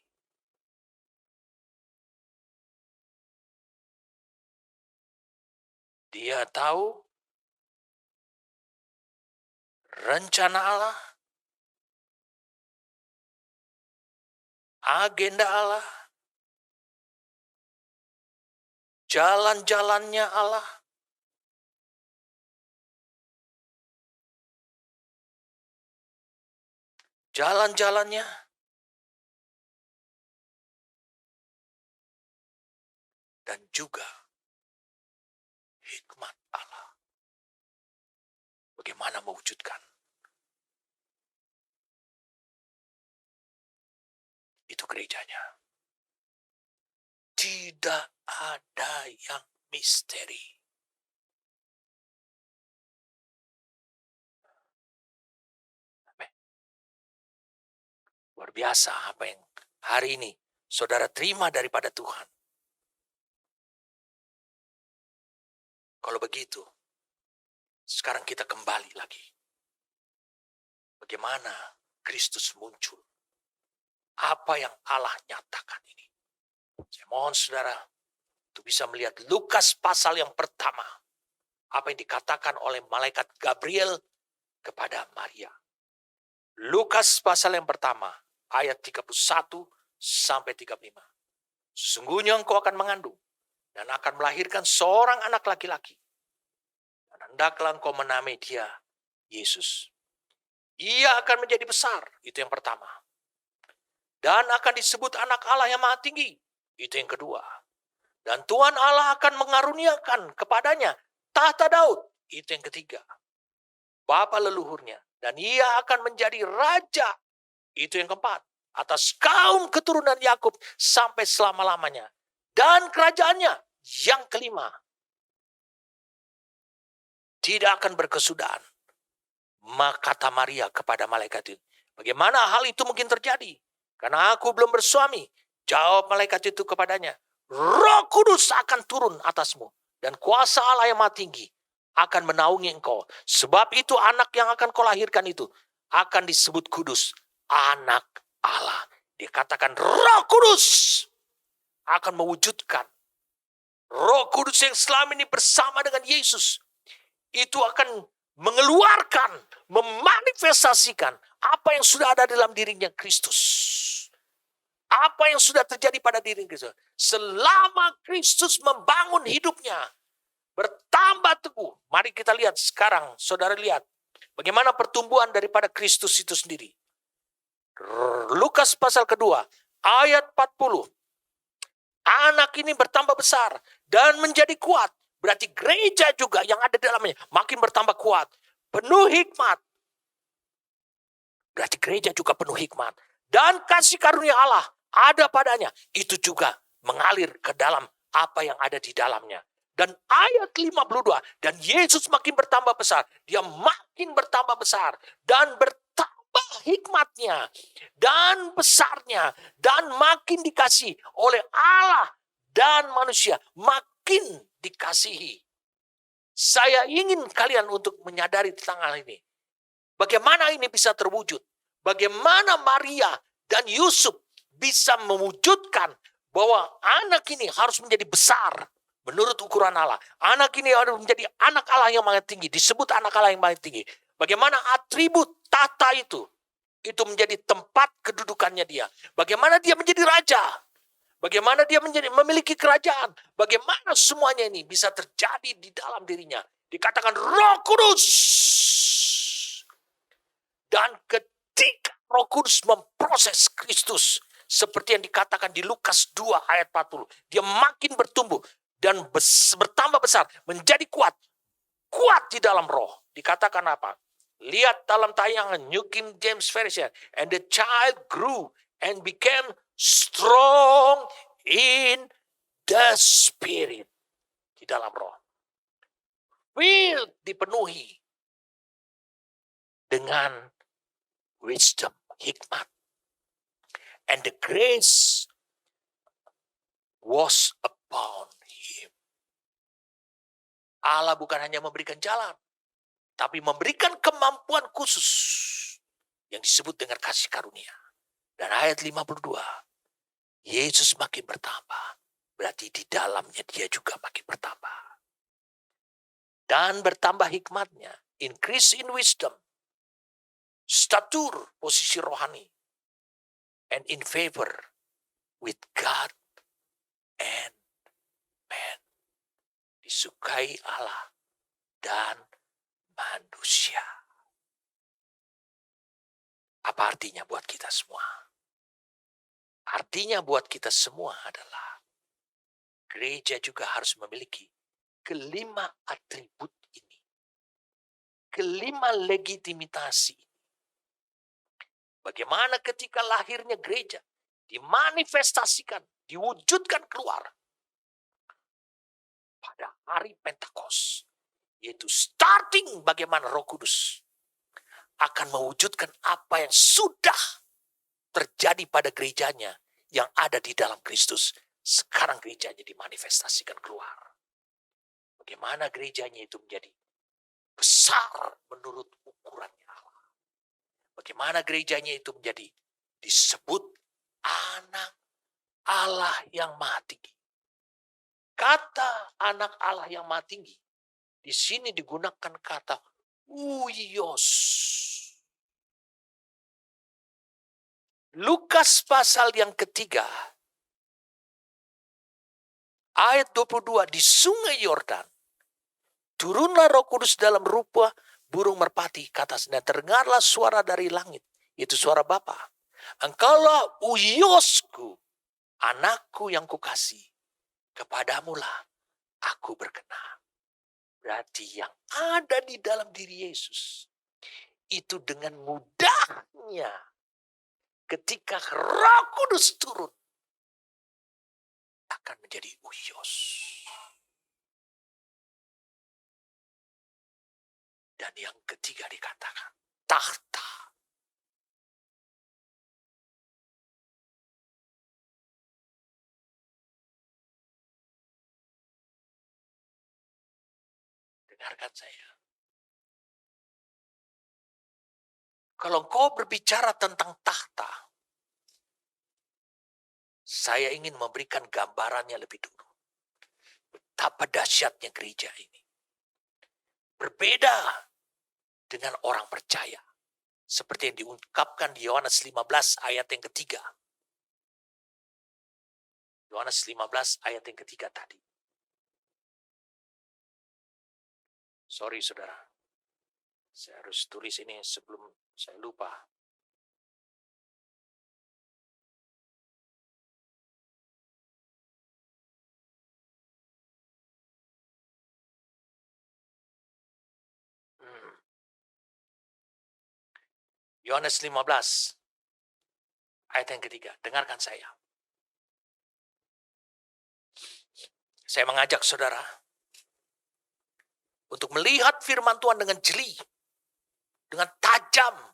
A: Dia tahu rencana Allah, agenda Allah, jalan-jalannya Allah. Jalan-jalannya dan juga hikmat Allah. Bagaimana mewujudkan? Itu gerejanya. Tidak ada yang misteri. Luar biasa apa yang hari ini saudara terima daripada Tuhan. Kalau begitu, sekarang kita kembali lagi. Bagaimana Kristus muncul? Apa yang Allah nyatakan ini? Saya mohon saudara untuk bisa melihat Lukas pasal yang pertama. Apa yang dikatakan oleh malaikat Gabriel kepada Maria. Lukas pasal yang pertama, ayat 31 sampai 35. Sesungguhnya engkau akan mengandung dan akan melahirkan seorang anak laki-laki. Dan hendaklah engkau menamai dia Yesus. Ia akan menjadi besar, itu yang pertama. Dan akan disebut anak Allah yang maha tinggi, itu yang kedua. Dan Tuhan Allah akan mengaruniakan kepadanya tahta Daud, itu yang ketiga. Bapa leluhurnya, dan ia akan menjadi raja, itu yang keempat, atas kaum keturunan Yakub sampai selama-lamanya. Dan kerajaannya yang kelima tidak akan berkesudahan. Maka kata Maria kepada malaikat itu, bagaimana hal itu mungkin terjadi? Karena aku belum bersuami. Jawab malaikat itu kepadanya, Roh Kudus akan turun atasmu, dan kuasa Allah yang maha tinggi akan menaungi engkau. Sebab itu anak yang akan kau lahirkan itu akan disebut kudus, anak Allah. Dikatakan Roh Kudus akan mewujudkan. Roh Kudus yang selama ini bersama dengan Yesus itu akan mengeluarkan, memanifestasikan apa yang sudah ada dalam dirinya Kristus. Apa yang sudah terjadi pada diri Kristus. Selama Kristus membangun hidupnya, bertambah teguh. Mari kita lihat sekarang, saudara lihat. Bagaimana pertumbuhan daripada Kristus itu sendiri. Lukas pasal kedua, ayat 40. Anak ini bertambah besar dan menjadi kuat. Berarti gereja juga yang ada di dalamnya makin bertambah kuat. Penuh hikmat. Berarti gereja juga penuh hikmat. Dan kasih karunia Allah ada padanya. Itu juga mengalir ke dalam apa yang ada di dalamnya. Dan ayat 52. Dan Yesus makin bertambah besar. Dia makin bertambah besar. Dan bertambah hikmatnya. Dan besarnya. Dan makin dikasih oleh Allah dan manusia. Makin dikasihi. Saya ingin kalian untuk menyadari tentang hal ini. Bagaimana ini bisa terwujud? Bagaimana Maria dan Yusuf bisa mewujudkan bahwa anak ini harus menjadi besar menurut ukuran Allah. Anak ini harus menjadi anak Allah yang maha tinggi. Disebut anak Allah yang maha tinggi. Bagaimana atribut tata itu menjadi tempat kedudukannya dia. Bagaimana dia menjadi raja. Bagaimana dia memiliki kerajaan. Bagaimana semuanya ini bisa terjadi di dalam dirinya. Dikatakan Roh Kudus. Dan ketika Roh Kudus memproses Kristus. Seperti yang dikatakan di Lukas 2 ayat 40. Dia makin bertumbuh dan bertambah besar. Menjadi kuat. Kuat di dalam roh. Dikatakan apa? Lihat dalam tayangan New King James Version. And the child grew and became strong in the spirit. Di dalam roh. Filled, dipenuhi dengan wisdom, hikmat. And the grace was upon him. Allah bukan hanya memberikan jalan, tapi memberikan kemampuan khusus yang disebut dengan kasih karunia. Dan ayat 52, Yesus makin bertambah. Berarti di dalamnya dia juga makin bertambah. Dan bertambah hikmatnya. Increase in wisdom. Statur, posisi rohani. And in favor with God and man. Disukai Allah dan manusia. Apa artinya buat kita semua? Artinya buat kita semua adalah gereja juga harus memiliki kelima atribut ini. Kelima legitimitas ini. Bagaimana ketika lahirnya gereja dimanifestasikan, diwujudkan keluar pada hari Pentakosta, yaitu starting bagaimana Roh Kudus akan mewujudkan apa yang sudah terjadi pada gerejanya yang ada di dalam Kristus. Sekarang gerejanya dimanifestasikan keluar. Bagaimana gerejanya itu menjadi besar menurut ukurannya Allah. Bagaimana gerejanya itu menjadi disebut anak Allah yang maha tinggi. Kata anak Allah yang maha tinggi di sini digunakan kata Uios. Lukas pasal yang ketiga ayat 22 di sungai Yordan. Turunlah Roh Kudus dalam rupa burung merpati, kata dan terdengarlah suara dari langit. Itu suara Bapa. Engkaulah uyosku, anakku yang kukasih. Kepadamulah aku berkenan. Berarti yang ada di dalam diri Yesus itu dengan mudahnya ketika Roh Kudus turun akan menjadi uyos. Dan yang ketiga dikatakan tahta. Dengarkan saya. Kalau kau berbicara tentang tahta, saya ingin memberikan gambarannya lebih dulu. Betapa dahsyatnya gereja ini. Berbeda dengan orang percaya. Seperti yang diungkapkan di Yohanes 15 ayat yang ketiga. Yohanes 15 ayat yang ketiga tadi. Sorry saudara. Saya harus tulis ini sebelum saya lupa. Yohanes 15 ayat yang ketiga. Dengarkan saya. Saya mengajak saudara untuk melihat firman Tuhan dengan jeli, dengan tajam.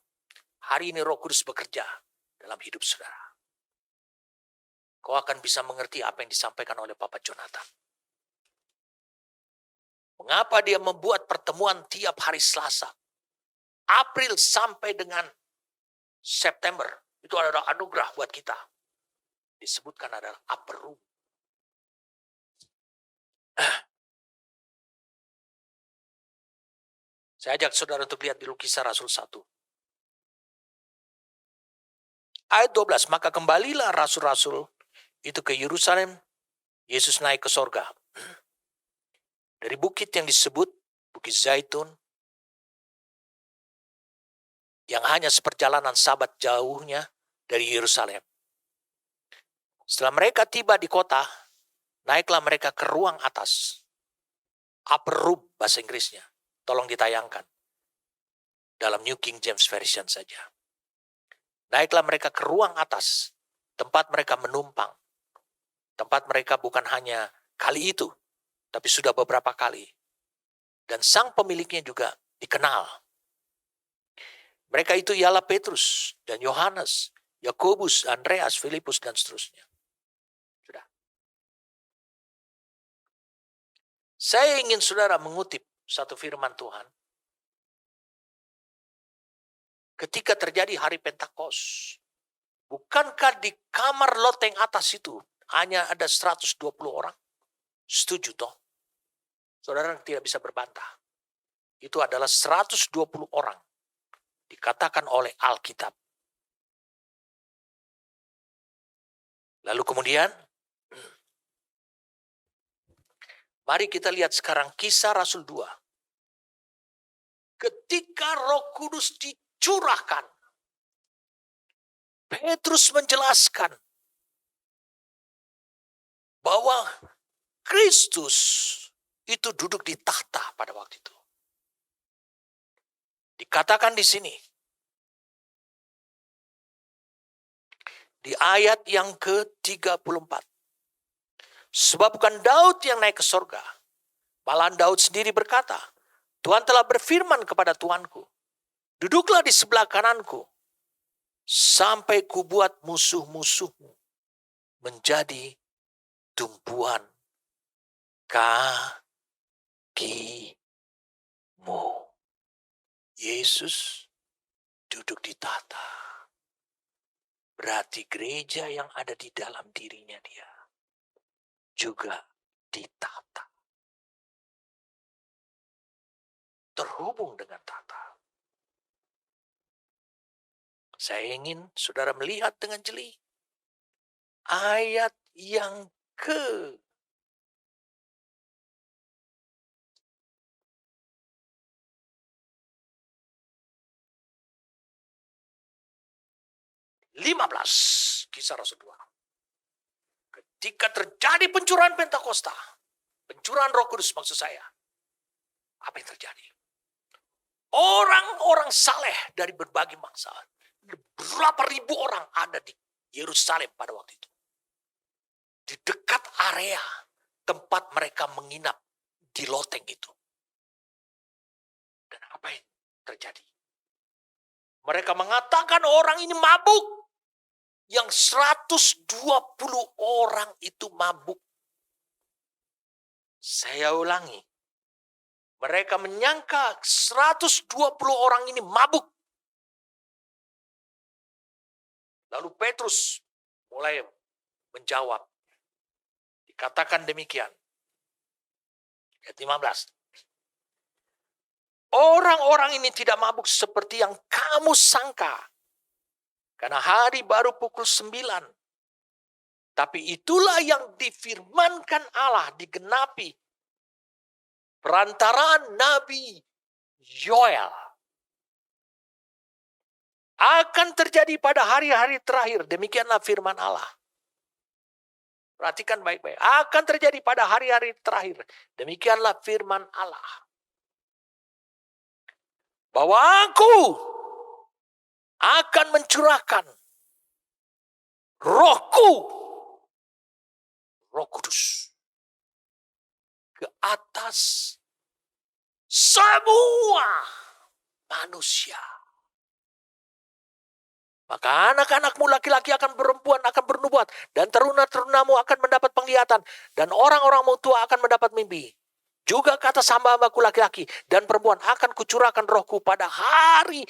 A: Hari ini Roh Kudus bekerja dalam hidup saudara. Kau akan bisa mengerti apa yang disampaikan oleh Papa Jonathan. Mengapa dia membuat pertemuan tiap hari Selasa, April sampai dengan September. Itu adalah anugerah buat kita. Disebutkan adalah upper room. Saya ajak saudara untuk lihat di Kisah Rasul 1. Ayat 12, maka kembalilah rasul-rasul itu ke Yerusalem. Yesus naik ke sorga. Dari bukit yang disebut Bukit Zaitun, yang hanya seperjalanan sabat jauhnya dari Yerusalem. Setelah mereka tiba di kota, naiklah mereka ke ruang atas. Upper room bahasa Inggrisnya. Tolong ditayangkan. Dalam New King James Version saja. Naiklah mereka ke ruang atas. Tempat mereka menumpang. Tempat mereka bukan hanya kali itu, tapi sudah beberapa kali. Dan sang pemiliknya juga dikenal. Mereka itu ialah Petrus dan Yohanes, Yakobus, Andreas, Filipus, dan seterusnya. Sudah. Saya ingin saudara mengutip satu firman Tuhan. Ketika terjadi hari Pentakos, bukankah di kamar loteng atas itu hanya ada 120 orang? Setuju toh? Saudara tidak bisa berbantah. Itu adalah 120 orang. Dikatakan oleh Alkitab. Lalu kemudian, mari kita lihat sekarang Kisah Rasul 2. Ketika Roh Kudus dicurahkan, Petrus menjelaskan bahwa Kristus itu duduk di tahta pada waktu itu. Dikatakan di sini, di ayat yang ke-34. Sebab bukan Daud yang naik ke sorga. Malahan Daud sendiri berkata, Tuhan telah berfirman kepada Tuanku, duduklah di sebelah kananku, sampai kubuat musuh-musuhmu menjadi tumpuan kakimu. Yesus duduk di tahta. Berarti gereja yang ada di dalam dirinya dia juga ditata. Terhubung dengan tata. Saya ingin saudara melihat dengan jeli. Ayat yang 15, Kisah Rasul 2. Ketika terjadi pencurahan Pentakosta, pencurahan Roh Kudus maksud saya, apa yang terjadi? Orang-orang saleh dari berbagai bangsa, berapa ribu orang ada di Yerusalem pada waktu itu. Di dekat area tempat mereka menginap di loteng itu. Dan apa yang terjadi? Mereka mengatakan orang ini mabuk. Yang 120 orang itu mabuk. Saya ulangi. Mereka menyangka 120 orang ini mabuk. Lalu Petrus mulai menjawab. Dikatakan demikian. Ayat 15. Orang-orang ini tidak mabuk seperti yang kamu sangka. Karena hari baru pukul 9. Tapi itulah yang difirmankan Allah digenapi. Perantaraan Nabi Yoel. Akan terjadi pada hari-hari terakhir. Demikianlah firman Allah. Perhatikan baik-baik. Akan terjadi pada hari-hari terakhir. Demikianlah firman Allah. Bahwa aku akan mencurahkan Rohku, Roh Kudus, ke atas semua manusia. Maka anak-anakmu laki-laki akan perempuan akan bernubuat, dan teruna-terunamu akan mendapat penglihatan, dan orang-orangmu tua akan mendapat mimpi. Juga kata hamba-hambaku laki-laki dan perempuan akan kucurahkan Rohku pada hari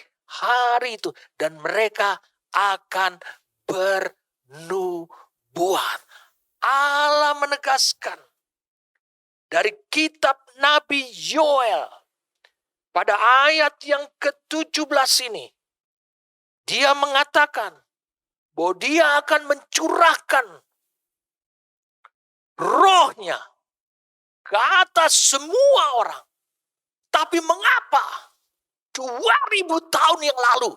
A: itu, dan mereka akan bernubuat. Allah menegaskan dari kitab Nabi Yoel pada ayat yang ke-17 ini, dia mengatakan bahwa dia akan mencurahkan Rohnya ke atas semua orang. Tapi mengapa 2000 tahun yang lalu,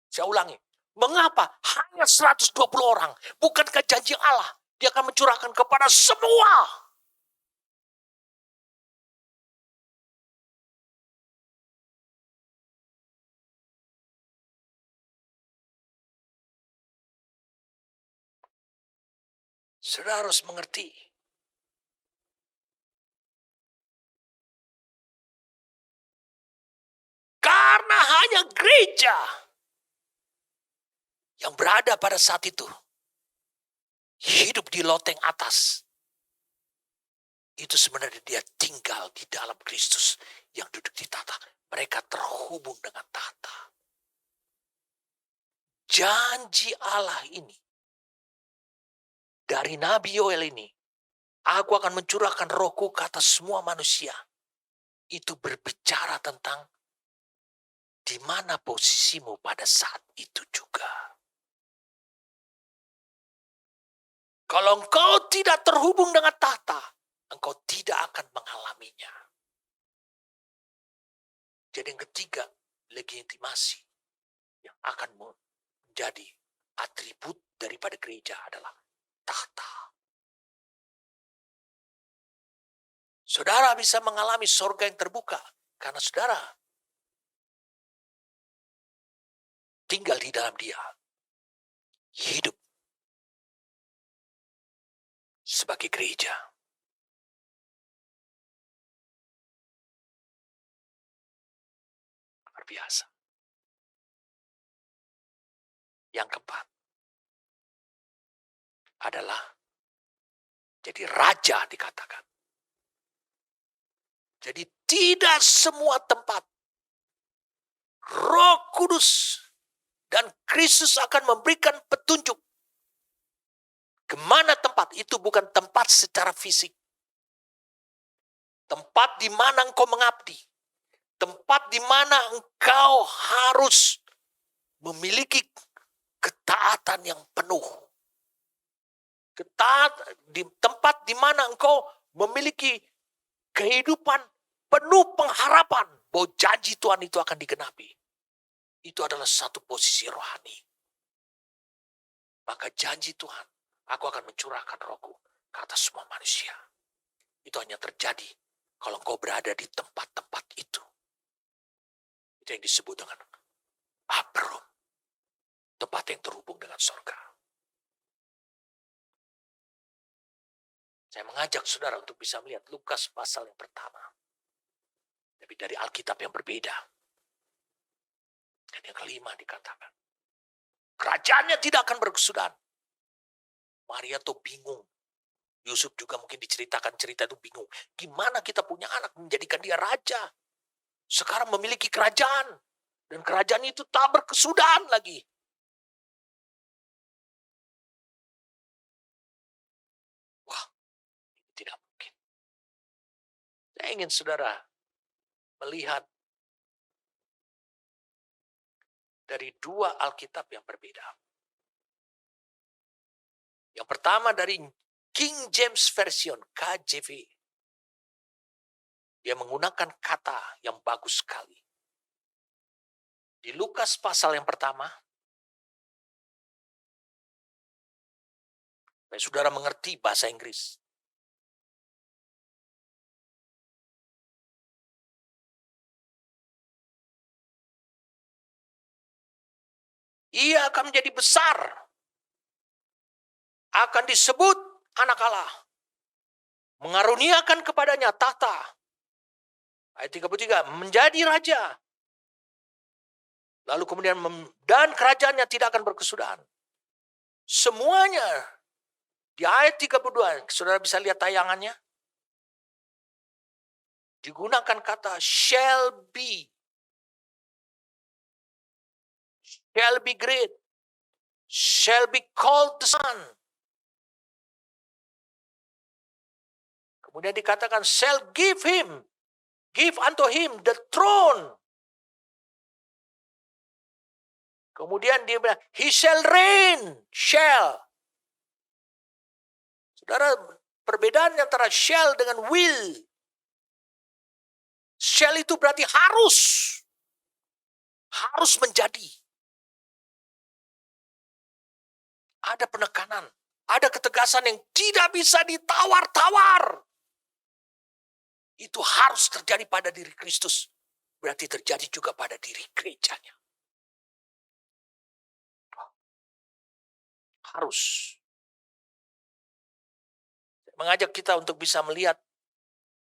A: saya ulangi, mengapa hanya 120 orang? Bukankah janji Allah dia akan mencurahkan kepada semua? Saudara harus mengerti. Karena hanya gereja yang berada pada saat itu hidup di loteng atas. Itu sebenarnya dia tinggal di dalam Kristus yang duduk di tahta. Mereka terhubung dengan tahta. Janji Allah ini dari Nabi Yoel ini, aku akan mencurahkan Rohku ke atas semua manusia. Itu berbicara tentang di mana posisimu pada saat itu juga. Kalau engkau tidak terhubung dengan tahta, engkau tidak akan mengalaminya. Jadi yang ketiga, legitimasi yang akan menjadi atribut daripada gereja adalah tahta. Saudara bisa mengalami surga yang terbuka karena saudara tinggal di dalam dia. Hidup sebagai gereja. Luar biasa. Yang keempat adalah jadi raja dikatakan. Jadi tidak semua tempat Roh Kudus dan Kristus akan memberikan petunjuk. Kemana tempat? Itu bukan tempat secara fisik. Tempat di mana engkau mengabdi. Tempat di mana engkau harus memiliki ketaatan yang penuh. Di tempat di mana engkau memiliki kehidupan penuh pengharapan bahwa janji Tuhan itu akan digenapi. Itu adalah satu posisi rohani. maka janji Tuhan, aku akan mencurahkan rohku ke atas semua manusia. Itu hanya terjadi kalau engkau berada di tempat-tempat itu. Itu yang disebut dengan upper room, tempat yang terhubung dengan surga. Saya mengajak saudara untuk bisa melihat Lukas pasal yang pertama. Tapi dari Alkitab yang berbeda. Dan yang kelima dikatakan, kerajaannya tidak akan berkesudahan. Maria tuh bingung. Yusuf juga mungkin diceritakan cerita itu bingung. Gimana kita punya anak menjadikan dia raja. Sekarang memiliki kerajaan. Dan kerajaan itu tak berkesudahan lagi. Wah, tidak mungkin. Saya ingin saudara melihat dari dua Alkitab yang berbeda. Yang pertama dari King James Version, KJV. Dia menggunakan kata yang bagus sekali. Di Lukas pasal yang pertama, supaya saudara mengerti bahasa Inggris. Ia akan menjadi besar. Akan disebut anak Allah. Mengaruniakan kepadanya tahta. Ayat 33, menjadi raja. Lalu kemudian, dan kerajaannya tidak akan berkesudahan. Semuanya. Di ayat 32, saudara bisa lihat tayangannya. Digunakan kata shall be. Shall be great. Shall be called the Son. Kemudian dikatakan shall give unto him the throne. Kemudian dia bilang, he shall reign, shall. Saudara, perbedaan antara shall dengan will. Shall itu berarti harus. Harus menjadi. Ada penekanan, ada ketegasan yang tidak bisa ditawar-tawar. Itu harus terjadi pada diri Kristus. Berarti terjadi juga pada diri gerejanya. Harus. Mengajak kita untuk bisa melihat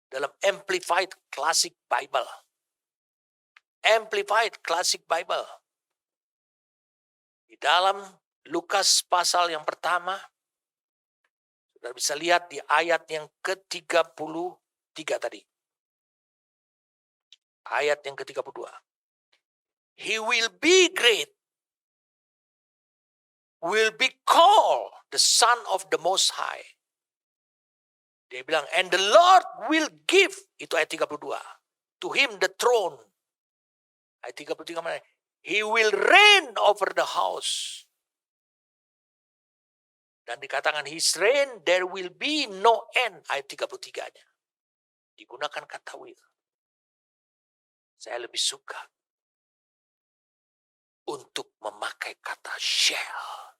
A: dalam Amplified Classic Bible. Amplified Classic Bible. Di dalam Lukas pasal yang pertama, saudara bisa lihat di ayat yang ke-33 tadi. Ayat yang ke-32. He will be great. Will be called the Son of the Most High. Dia bilang, and the Lord will give, itu ayat 32, to him the throne. Ayat 33 mana? He will reign over the house. Dan dikatakan his reign, there will be no end. Ayat 33-nya. Digunakan kata will. Saya lebih suka untuk memakai kata shall.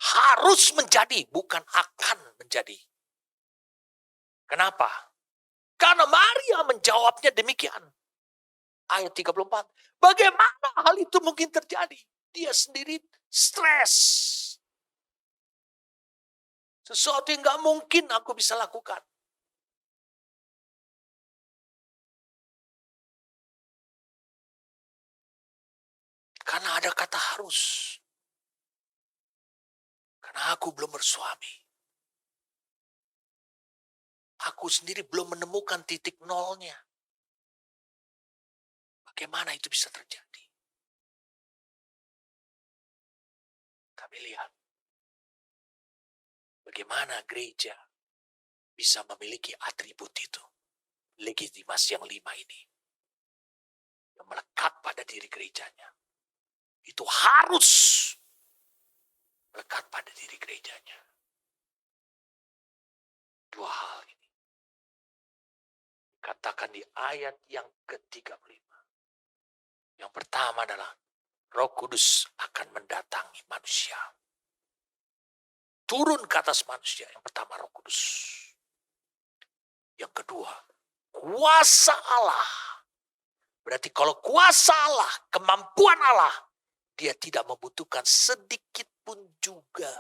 A: Harus menjadi, bukan akan menjadi. Kenapa? Karena Maria menjawabnya demikian. Ayat 34. Bagaimana hal itu mungkin terjadi? Dia sendiri stres. Sesuatu yang gak mungkin aku bisa lakukan. Karena ada kata harus. Karena aku belum bersuami. Aku sendiri belum menemukan titik nolnya. Bagaimana itu bisa terjadi? Kami lihat. Bagaimana gereja bisa memiliki atribut itu. Legitimasi yang 5 ini. Yang melekat pada diri gerejanya. Itu harus melekat pada diri gerejanya. 2 hal ini. Katakan di ayat yang ke-35. Yang pertama adalah Roh Kudus akan mendatangi manusia. Turun ke atas manusia. Yang pertama Roh Kudus. Yang kedua, kuasa Allah. Berarti kalau kuasa Allah, kemampuan Allah, dia tidak membutuhkan sedikit pun juga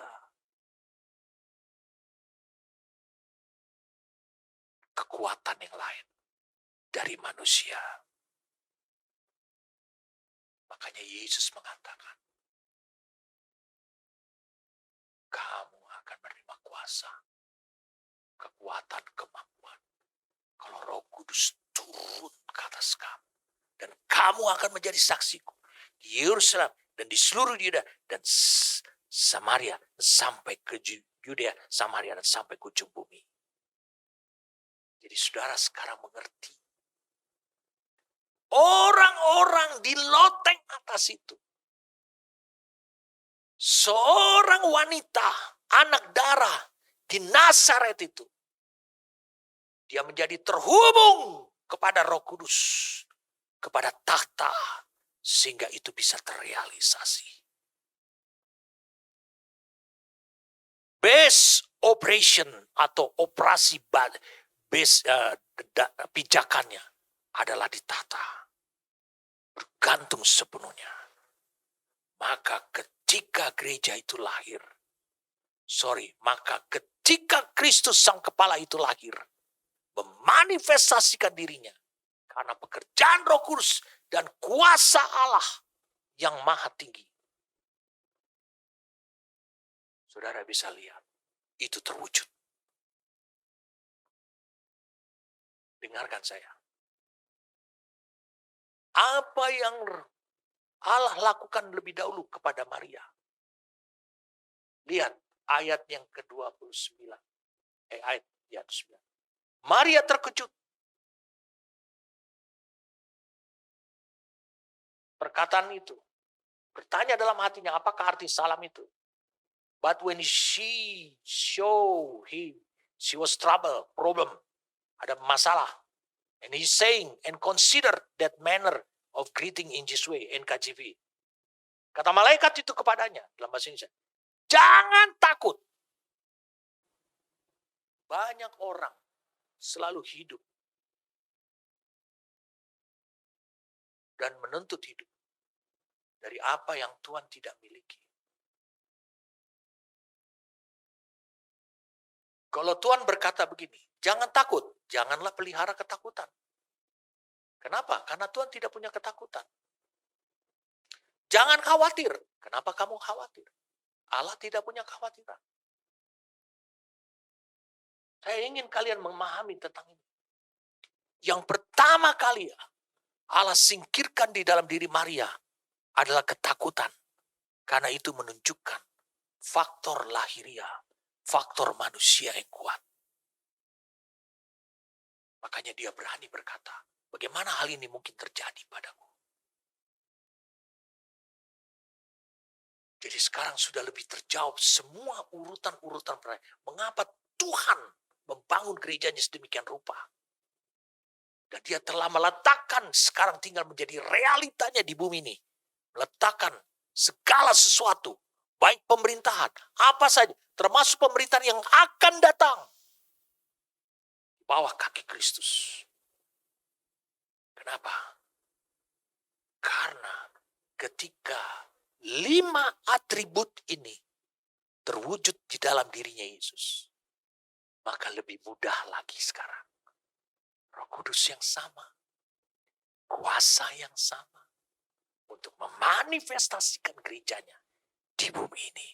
A: kekuatan yang lain dari manusia. Makanya Yesus mengatakan, kamu akan menerima kuasa, kekuatan, kemampuan. Kalau Roh Kudus turun ke atas kamu. Dan kamu akan menjadi saksiku di Yerusalem dan di seluruh Yudea dan Samaria, sampai ke Yudea, Samaria, dan sampai ke ujung bumi. Jadi saudara sekarang mengerti. Orang-orang di loteng atas itu. Seorang wanita, anak darah di Nazaret itu. Dia menjadi terhubung kepada Roh Kudus. Kepada tahta. Sehingga itu bisa terrealisasi. Base operation atau operasi pijakannya adalah ditata. Bergantung sepenuhnya. Maka ketika gereja itu lahir. Maka ketika Kristus sang kepala itu lahir. Memanifestasikan dirinya. Karena pekerjaan Roh Kudus dan kuasa Allah yang maha tinggi. Saudara bisa lihat. Itu terwujud. Dengarkan saya. Apa yang Allah lakukan lebih dahulu kepada Maria? Lihat ayat yang ke-29. Ayat 9. Maria terkejut. Perkataan itu. Bertanya dalam hatinya, apakah arti salam itu? But when she was problem. Ada masalah. And he's saying, and consider that manner of greeting in this way, NKJV. Kata malaikat itu kepadanya, dalam bahasa Indonesia, jangan takut. Banyak orang selalu hidup dan menuntut hidup dari apa yang Tuhan tidak miliki. Kalau Tuhan berkata begini, jangan takut, janganlah pelihara ketakutan. Kenapa? Karena Tuhan tidak punya ketakutan. Jangan khawatir. Kenapa kamu khawatir? Allah tidak punya kekhawatiran. Saya ingin kalian memahami tentang ini. Yang pertama kali Allah singkirkan di dalam diri Maria adalah ketakutan. Karena itu menunjukkan faktor lahiriah, faktor manusia yang kuat. Makanya dia berani berkata, bagaimana hal ini mungkin terjadi padaku? Jadi sekarang sudah lebih terjawab semua urutan-urutan pertanyaan. Mengapa Tuhan membangun gerejanya sedemikian rupa? Dan dia telah meletakkan, sekarang tinggal menjadi realitanya di bumi ini. Meletakkan segala sesuatu, baik pemerintahan, apa saja, termasuk pemerintahan yang akan datang, di bawah kaki Kristus. Kenapa? Karena ketika 5 atribut ini terwujud di dalam dirinya Yesus, maka lebih mudah lagi sekarang. Roh Kudus yang sama, kuasa yang sama, untuk memanifestasikan gerejanya di bumi ini.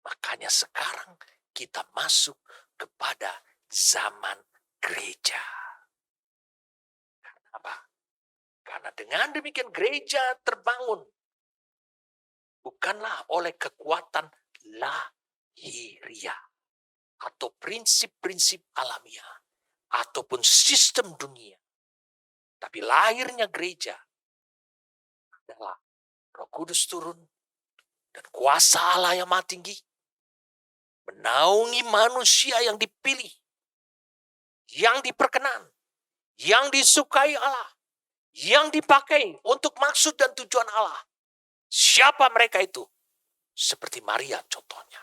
A: Makanya sekarang kita masuk kepada zaman gereja. Kenapa? Karena dengan demikian gereja terbangun bukanlah oleh kekuatan lahiriah atau prinsip-prinsip alamiah ataupun sistem dunia. Tapi lahirnya gereja adalah Roh Kudus turun dan kuasa Allah yang maha tinggi menaungi manusia yang dipilih, yang diperkenan, yang disukai Allah, yang dipakai untuk maksud dan tujuan Allah. Siapa mereka itu? Seperti Maria contohnya.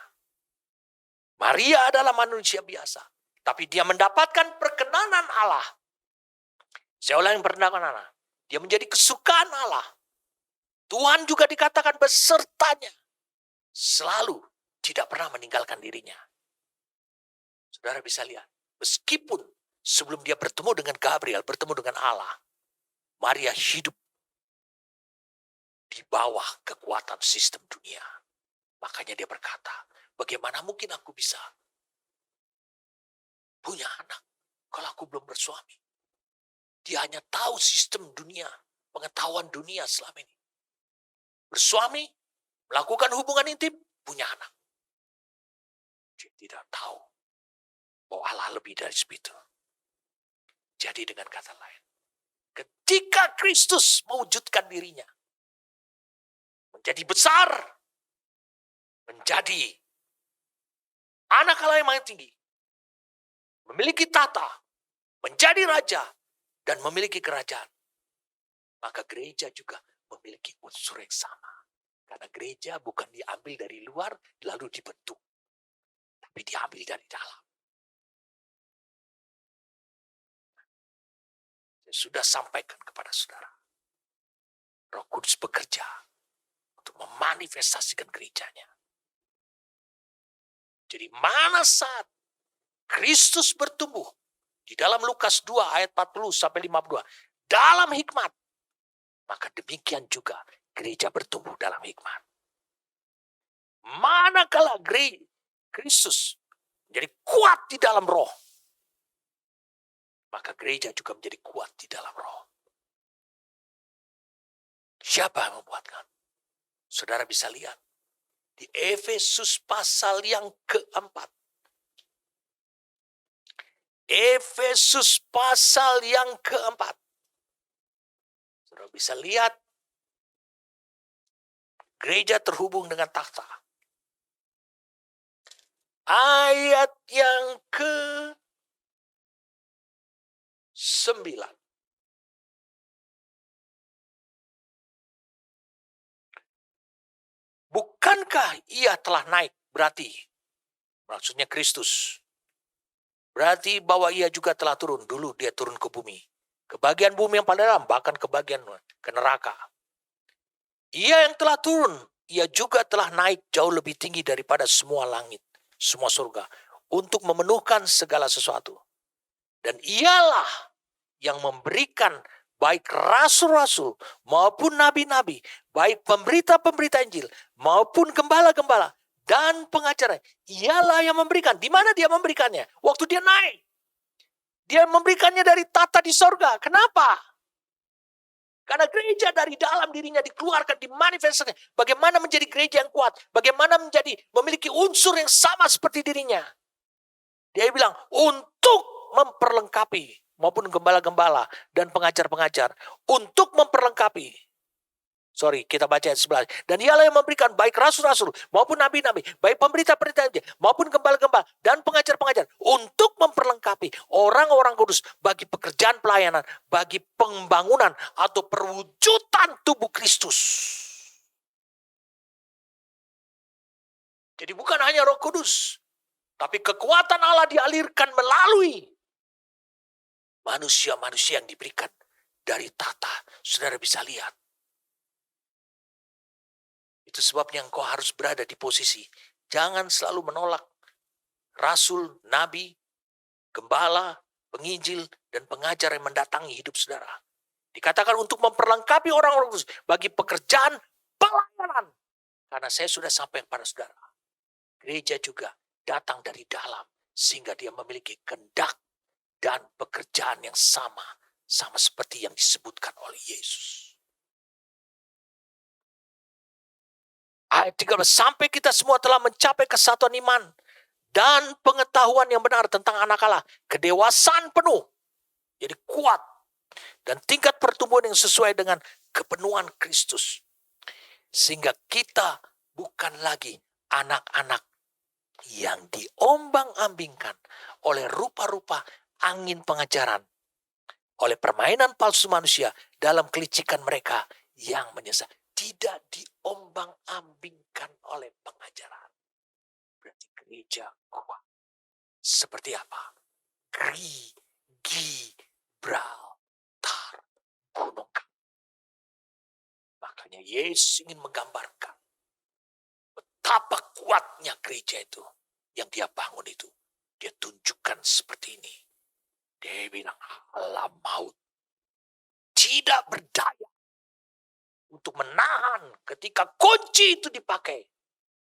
A: Maria adalah manusia biasa. Tapi dia mendapatkan perkenanan Allah. Saya ulangi perkenanan Allah. Dia menjadi kesukaan Allah. Tuhan juga dikatakan besertanya. Selalu tidak pernah meninggalkan dirinya. Saudara bisa lihat. Meskipun sebelum dia bertemu dengan Gabriel, bertemu dengan Allah, Maria hidup di bawah kekuatan sistem dunia. Makanya dia berkata, bagaimana mungkin aku bisa punya anak kalau aku belum bersuami? Dia hanya tahu sistem dunia, pengetahuan dunia selama ini. Bersuami, melakukan hubungan intim, punya anak. Dia tidak tahu bahwa Allah lebih dari itu. Jadi dengan kata lain, ketika Kristus mewujudkan dirinya, menjadi besar, menjadi anak Allah yang maha tinggi, memiliki tata, menjadi raja, dan memiliki kerajaan, maka gereja juga memiliki unsur yang sama. Karena gereja bukan diambil dari luar lalu dibentuk, tapi diambil dari dalam. Saya sudah sampaikan kepada saudara, Roh Kudus bekerja untuk memanifestasikan gerejanya. Jadi mana saat Kristus bertumbuh di dalam Lukas 2 ayat 40 sampai 52 dalam hikmat, maka demikian juga gereja bertumbuh dalam hikmat. Manakala Kristus menjadi kuat di dalam roh, maka gereja juga menjadi kuat di dalam roh. Siapa yang membuatkan? Saudara bisa lihat di Efesus pasal yang keempat. Efesus pasal yang keempat. Saudara bisa lihat gereja terhubung dengan takhta. Ayat yang ke-9. Bukankah ia telah naik? Berarti maksudnya Kristus. Berarti bahwa ia juga telah turun. Dulu dia turun ke bumi. Ke bagian bumi yang paling dalam. Bahkan ke bagian ke neraka. Ia yang telah turun. Ia juga telah naik jauh lebih tinggi daripada semua langit. Semua surga. Untuk memenuhkan segala sesuatu. Dan ialah yang memberikan baik rasul-rasul maupun nabi-nabi. Baik pemberita-pemberita Injil maupun gembala-gembala. Dan pengacara, ialah yang memberikan. Di mana dia memberikannya? Waktu dia naik. Dia memberikannya dari tata di sorga. Kenapa? Karena gereja dari dalam dirinya dikeluarkan, dimanifestasikan. Bagaimana menjadi gereja yang kuat. Bagaimana memiliki unsur yang sama seperti dirinya. Dia bilang, untuk memperlengkapi. Maupun gembala-gembala dan pengajar-pengajar. Untuk memperlengkapi. Sorry, kita baca ayat 11. Dan ialah yang memberikan baik rasul-rasul maupun nabi-nabi, baik pemberita-pemberita maupun gembala-gembala dan pengajar-pengajar untuk memperlengkapi orang-orang kudus bagi pekerjaan pelayanan, bagi pembangunan atau perwujudan tubuh Kristus. Jadi bukan hanya Roh Kudus, tapi kekuatan Allah dialirkan melalui manusia-manusia yang diberikan dari tata. Saudara bisa lihat. Itu sebabnya engkau harus berada di posisi. Jangan selalu menolak rasul, nabi, gembala, penginjil, dan pengajar yang mendatangi hidup saudara. Dikatakan untuk memperlengkapi orang-orang kudus bagi pekerjaan pelayanan. Karena saya sudah sampai pada saudara. Gereja juga datang dari dalam. Sehingga dia memiliki kehendak dan pekerjaan yang sama. Sama seperti yang disebutkan oleh Yesus. Ayat 13, sampai kita semua telah mencapai kesatuan iman dan pengetahuan yang benar tentang anak Allah. Kedewasaan penuh. Jadi kuat. Dan tingkat pertumbuhan yang sesuai dengan kepenuhan Kristus. Sehingga kita bukan lagi anak-anak yang diombang-ambingkan oleh rupa-rupa angin pengajaran. Oleh permainan palsu manusia dalam kelicikan mereka yang menyesat. Tidak diombang diombang-ambingkan oleh pengajaran. Berarti gereja kuat. Seperti apa? Gibraltar, gunung. Makanya Yesus ingin menggambarkan betapa kuatnya gereja itu yang dia bangun itu. Dia tunjukkan seperti ini. Dia bilang alam maut tidak berdaya untuk menahan ketika kunci itu dipakai.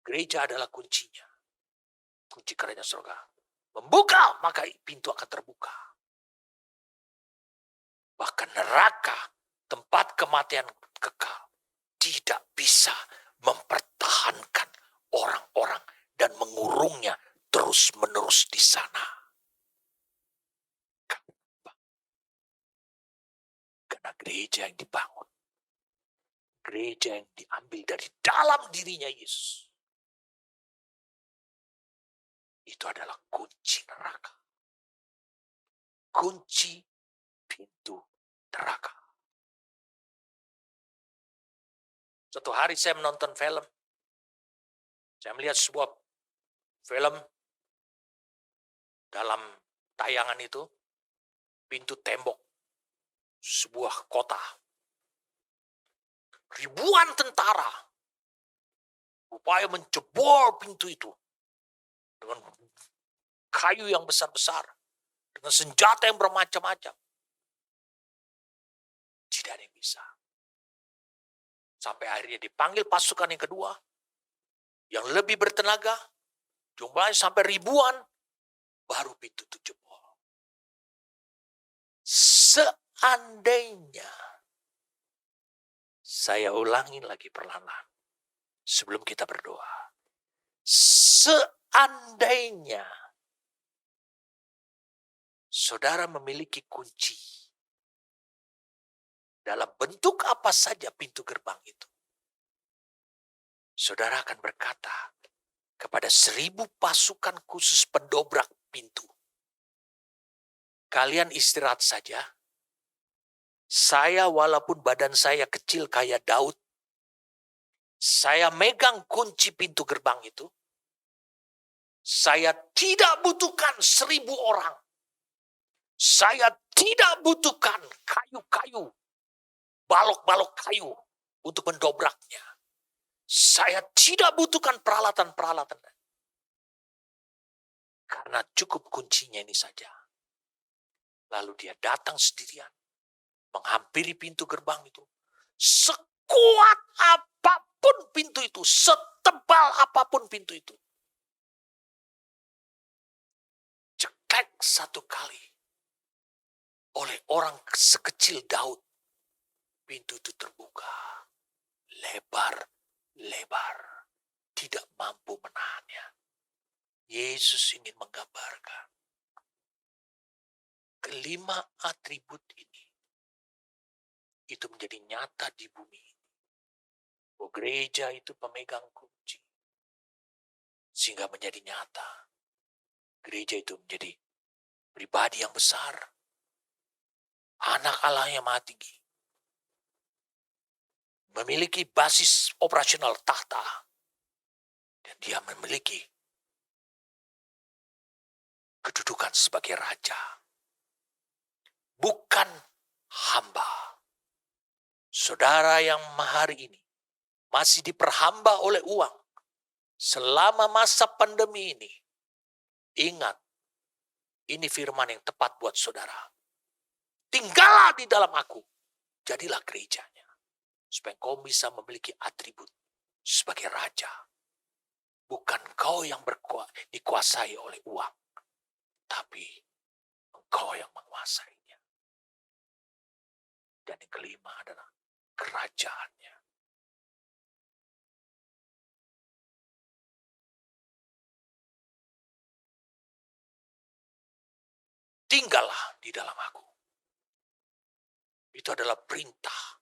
A: Gereja adalah kuncinya. Kunci kerajaan surga. Membuka, maka pintu akan terbuka. Bahkan neraka, tempat kematian kekal, tidak bisa mempertahankan orang-orang dan mengurungnya terus-menerus di sana. Karena gereja yang dibangun, gereja yang diambil dari dalam dirinya Yesus, itu adalah kunci neraka. Kunci pintu neraka. Suatu hari saya menonton film. Saya melihat sebuah film dalam tayangan itu, pintu tembok sebuah kota. Ribuan tentara upaya menjebol pintu itu dengan kayu yang besar-besar, dengan senjata yang bermacam-macam. Tidak ada yang bisa. Sampai akhirnya dipanggil pasukan yang kedua, yang lebih bertenaga, jumlahnya sampai ribuan, baru pintu itu jebol. Seandainya, saya ulangi lagi perlahan-lahan sebelum kita berdoa. Seandainya saudara memiliki kunci dalam bentuk apa saja pintu gerbang itu, saudara akan berkata kepada 1000 pasukan khusus pendobrak pintu, kalian istirahat saja. Saya walaupun badan saya kecil kayak Daud, saya megang kunci pintu gerbang itu. Saya tidak butuhkan 1000 orang. Saya tidak butuhkan kayu-kayu, balok-balok kayu untuk mendobraknya. Saya tidak butuhkan peralatan-peralatan. Karena cukup kuncinya ini saja. Lalu dia datang sendirian, menghampiri pintu gerbang itu. Sekuat apapun pintu itu, setebal apapun pintu itu. Ceklek satu kali oleh orang sekecil Daud, pintu itu terbuka. Lebar, tidak mampu menahannya. Yesus ingin menggambarkan kelima atribut ini itu menjadi nyata di bumi ini. Oh, gereja itu pemegang kunci. Sehingga menjadi nyata. Gereja itu menjadi pribadi yang besar. Anak Allah yang maha tinggi. Memiliki basis operasional tahta. Dan dia memiliki kedudukan sebagai raja. Bukan hamba. Saudara yang hari ini masih diperhamba oleh uang. Selama masa pandemi ini, ingat, ini firman yang tepat buat saudara. Tinggallah di dalam aku, jadilah gerejanya. Supaya kau bisa memiliki atribut sebagai raja. Bukan kau yang dikuasai oleh uang, tapi engkau yang menguasainya. Dan yang kelima adalah kerajaannya. Tinggallah di dalam aku. Itu adalah perintah.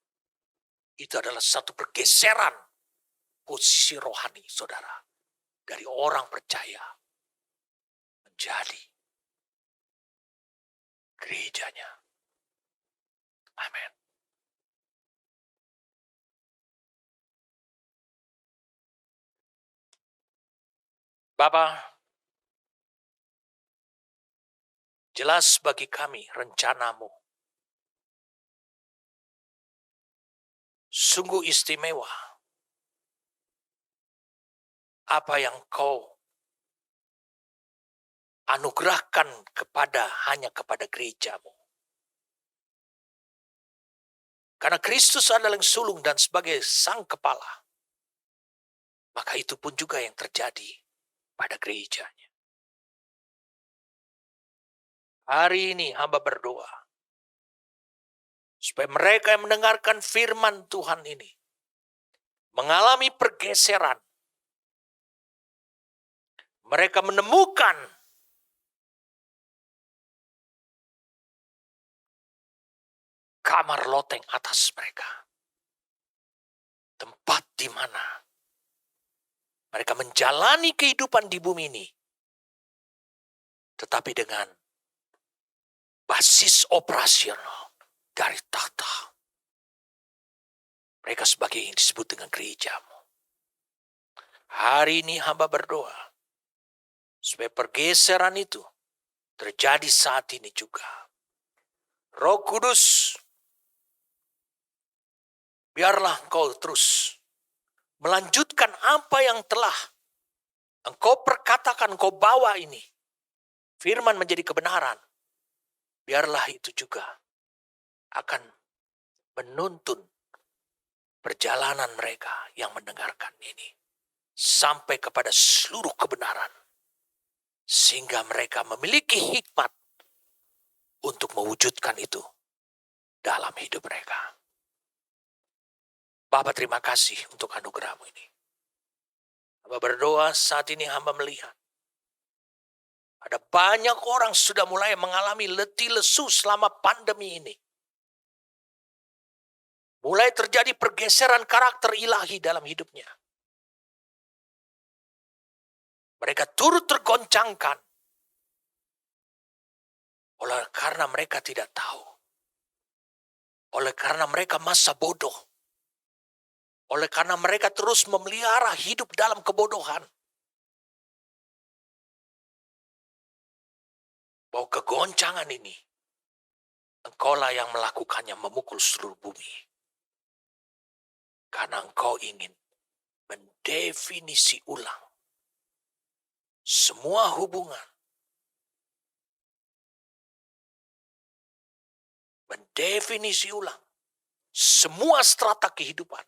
A: Itu adalah satu pergeseran posisi rohani saudara. Dari orang percaya menjadi gerejanya. Amin. Bapa, jelas bagi kami rencanamu sungguh istimewa. Apa yang kau anugerahkan hanya kepada gerejamu. Karena Kristus adalah yang sulung dan sebagai sang kepala. Maka itu pun juga yang terjadi pada gerejanya. Hari ini hamba berdoa. Supaya mereka yang mendengarkan firman Tuhan ini. Mengalami pergeseran. Mereka menemukan kamar loteng atas mereka. Tempat di mana mereka menjalani kehidupan di bumi ini. Tetapi dengan basis operasional dari tahta. Mereka sebagai yang disebut dengan gerejamu. Hari ini hamba berdoa. Supaya pergeseran itu terjadi saat ini juga. Roh Kudus, biarlah engkau terus melanjutkan apa yang telah engkau perkatakan, engkau bawa ini. Firman menjadi kebenaran. Biarlah itu juga akan menuntun perjalanan mereka yang mendengarkan ini. Sampai kepada seluruh kebenaran. Sehingga mereka memiliki hikmat untuk mewujudkan itu dalam hidup mereka. Bapa, terima kasih untuk anugerah-Mu ini. Hamba berdoa saat ini hamba melihat. Ada banyak orang sudah mulai mengalami letih lesu selama pandemi ini. Mulai terjadi pergeseran karakter ilahi dalam hidupnya. Mereka turut tergoncangkan. Oleh karena mereka tidak tahu. Oleh karena mereka masa bodoh. Oleh karena mereka terus memelihara hidup dalam kebodohan. Bahwa kegoncangan ini, engkaulah yang melakukannya memukul seluruh bumi. Karena engkau ingin mendefinisi ulang semua hubungan. Mendefinisi ulang semua strata kehidupan.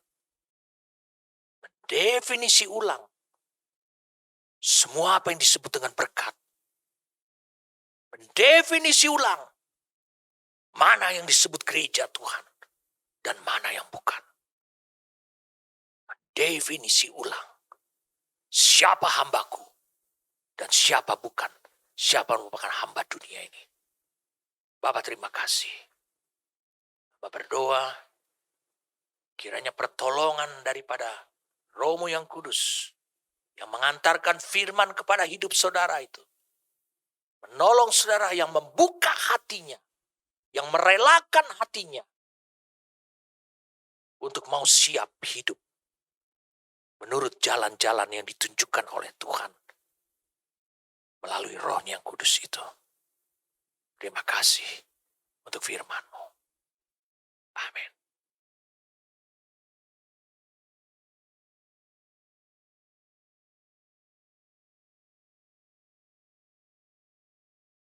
A: Mendefinisi ulang semua apa yang disebut dengan berkat. Mendefinisi ulang mana yang disebut gereja Tuhan dan mana yang bukan. Mendefinisi ulang siapa hambaku dan siapa bukan. Siapa merupakan hamba dunia ini. Bapa, terima kasih. Bapa berdoa kiranya pertolongan daripada Roh-Mu yang kudus yang mengantarkan firman kepada hidup saudara itu. Menolong saudara yang membuka hatinya. Yang merelakan hatinya. Untuk mau siap hidup. Menurut jalan-jalan yang ditunjukkan oleh Tuhan. Melalui Roh yang kudus itu. Terima kasih untuk firman-Mu. Amin.